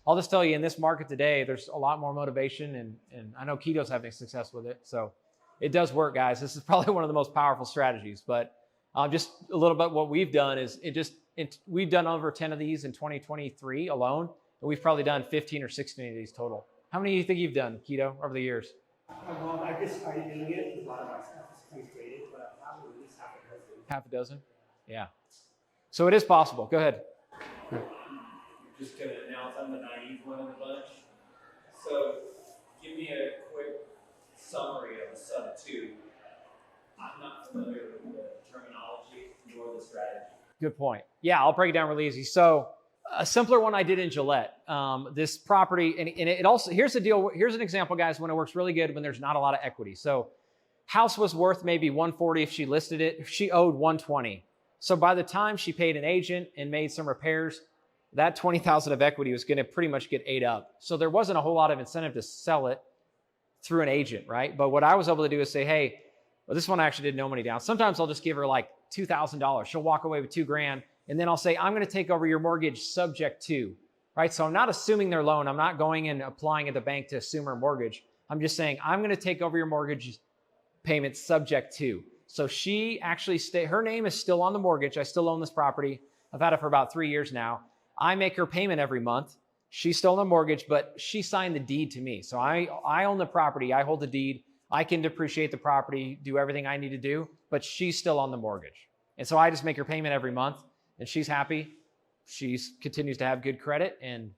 I'll just tell you, in this market today, there's a lot more motivation, and I know Keto's having success with it. So it does work, guys. This is probably one of the most powerful strategies, but just a little bit what we've done is we've done over 10 of these in 2023 alone, and we've probably done 15 or 16 of these total. How many do you think you've done, Keto, over the years? Well, I just started doing it because a lot of my stuff is pre-graded, but probably at least half a dozen. Half a dozen? Yeah. So it is possible. Go ahead. Just going to announce I'm the naive one in the bunch. So give me a quick summary of a sub-2. I'm not familiar with the terminology nor the strategy. Good point. Yeah, I'll break it down really easy. So a simpler one I did in Gillette. This property, and it also, here's the deal. Here's an example, guys, when it works really good, when there's not a lot of equity. So house was worth maybe 140 if she listed it. If she owed 120. So by the time she paid an agent and made some repairs, that 20,000 of equity was going to pretty much get ate up. So there wasn't a whole lot of incentive to sell it through an agent, right? But what I was able to do is say, hey, well, this one I actually did no money down. Sometimes I'll just give her like $2,000. She'll walk away with $2,000. And then I'll say, I'm going to take over your mortgage subject to, right? So I'm not assuming their loan. I'm not going and applying at the bank to assume her mortgage. I'm just saying, I'm going to take over your mortgage payment subject to. So she actually her name is still on the mortgage. I still own this property. I've had it for about 3 years now. I make her payment every month. She's still on the mortgage, but she signed the deed to me. So I own the property. I hold the deed. I can depreciate the property, do everything I need to do, but she's still on the mortgage. And so I just make her payment every month, and she's happy. She continues to have good credit, and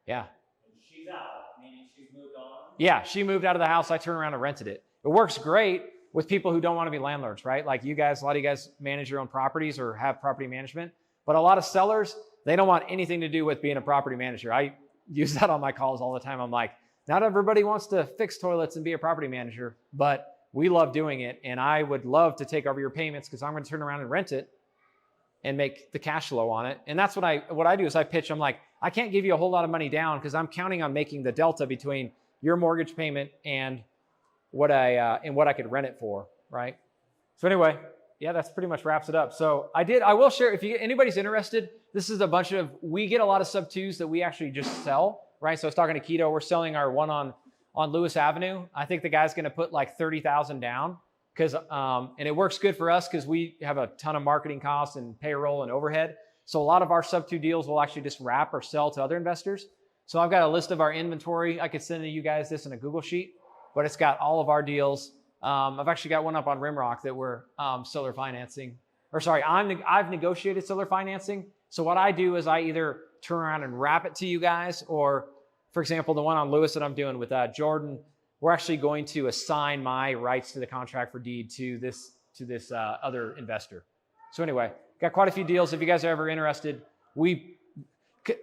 yeah. And she's out, meaning she's moved on? Yeah, she moved out of the house. I turned around and rented it. It works great with people who don't want to be landlords, right? Like you guys, a lot of you guys manage your own properties or have property management, but a lot of sellers, they don't want anything to do with being a property manager. I use that on my calls all the time. I'm like, not everybody wants to fix toilets and be a property manager, but we love doing it. And I would love to take over your payments because I'm going to turn around and rent it and make the cash flow on it. And that's what I do is I pitch. I'm like, I can't give you a whole lot of money down because I'm counting on making the delta between your mortgage payment and what I could rent it for, right? So anyway, yeah, that's pretty much wraps it up. So I will share, if anybody's interested, this is we get a lot of sub-2s that we actually just sell, right? So I was talking to Keto, we're selling our one on Lewis Avenue. I think the guy's going to put like 30,000 down because, and it works good for us because we have a ton of marketing costs and payroll and overhead. So a lot of our sub-2 deals will actually just wrap or sell to other investors. So I've got a list of our inventory. I could send you guys this in a Google sheet, but it's got all of our deals. I've actually got one up on Rimrock that we're seller financing. Or sorry, I've negotiated seller financing. So what I do is I either turn around and wrap it to you guys, or for example, the one on Lewis that I'm doing with Jordan, we're actually going to assign my rights to the contract for deed to this other investor. So anyway, got quite a few deals. If you guys are ever interested,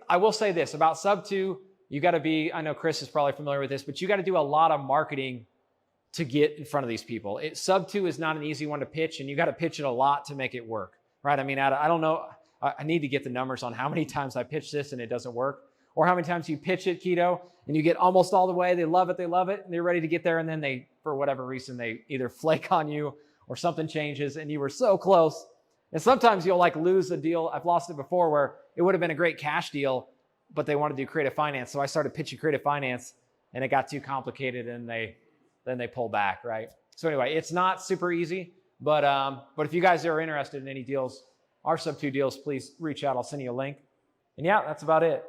I will say this about sub-2, you got to be, I know Chris is probably familiar with this, but you got to do a lot of marketing to get in front of these people. Sub-2 is not an easy one to pitch, and you got to pitch it a lot to make it work, right? I mean, I don't know. I need to get the numbers on how many times I pitch this and it doesn't work, or how many times you pitch it, Keto, and you get almost all the way. They love it, and they're ready to get there, and then they, for whatever reason, they either flake on you or something changes, and you were so close. And sometimes you'll like lose a deal. I've lost it before where it would have been a great cash deal, but they wanted to do creative finance. So I started pitching creative finance, and it got too complicated, and then they pull back, right? So anyway, it's not super easy, but if you guys are interested in any deals, our sub-2 deals, please reach out. I'll send you a link. And yeah, that's about it.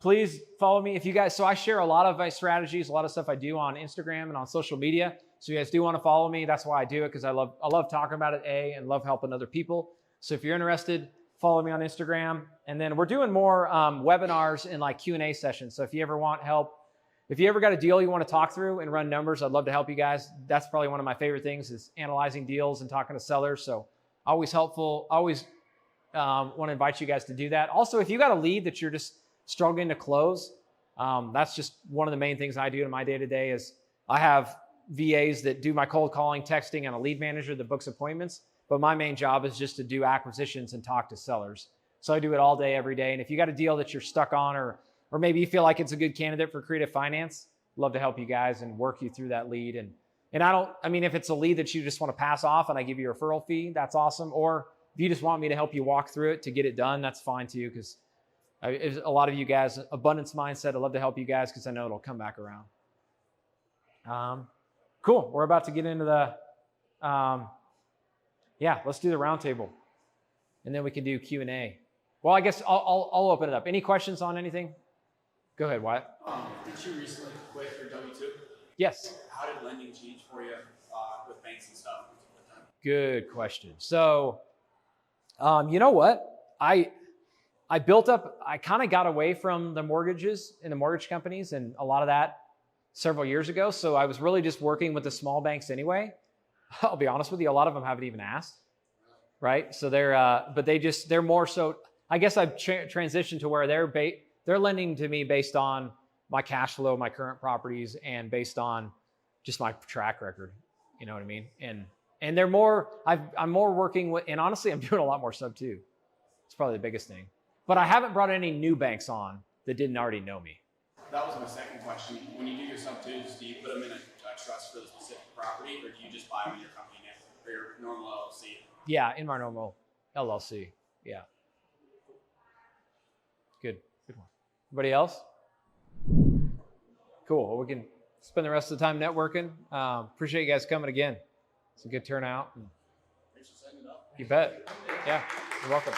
please follow me if you guys. So I share a lot of my strategies, a lot of stuff I do on Instagram and on social media. So you guys do want to follow me. That's why I do it, because I love talking about it, and love helping other people. So if you're interested, follow me on Instagram. And then we're doing more webinars and like Q&A sessions. So if you ever want help, if you ever got a deal you want to talk through and run numbers, I'd love to help you guys. That's probably one of my favorite things, is analyzing deals and talking to sellers. So always helpful. Always want to invite you guys to do that. Also, if you got a lead that you're just struggling to close, that's just one of the main things I do in my day-to-day. Is I have VAs that do my cold calling, texting, and a lead manager that books appointments. But my main job is just to do acquisitions and talk to sellers. So I do it all day, every day. And if you got a deal that you're stuck on, or maybe you feel like it's a good candidate for creative finance, love to help you guys and work you through that lead. And if it's a lead that you just want to pass off and I give you a referral fee, that's awesome. Or if you just want me to help you walk through it to get it done, that's fine too. Because a lot of you guys, abundance mindset, I love to help you guys because I know it'll come back around. Cool. We're about to get into the, let's do the roundtable, and then we can do Q&A. Well, I guess I'll open it up. Any questions on anything? Go ahead, Wyatt. Did you recently quit your W-2? Yes. How did lending change for you with banks and stuff? Good question. So, you know what? I kind of got away from the mortgages and the mortgage companies and a lot of that several years ago. So I was really just working with the small banks anyway. I'll be honest with you, a lot of them haven't even asked, right? So they're more so, I guess I've transitioned to where they're lending to me based on my cash flow, my current properties, and based on just my track record. You know what I mean? And they're more, I'm more working with, and honestly, I'm doing a lot more sub too. It's probably the biggest thing. But I haven't brought any new banks on that didn't already know me. That was my second question. When you do your sub-2s, do you put them in a trust for the specific property, or do you just buy them in your company name or your normal LLC? Yeah, in my normal LLC. Yeah. Good one. Anybody else? Cool. Well, we can spend the rest of the time networking. Appreciate you guys coming again. It's a good turnout. Thanks for setting it up. You bet. Yeah, you're welcome.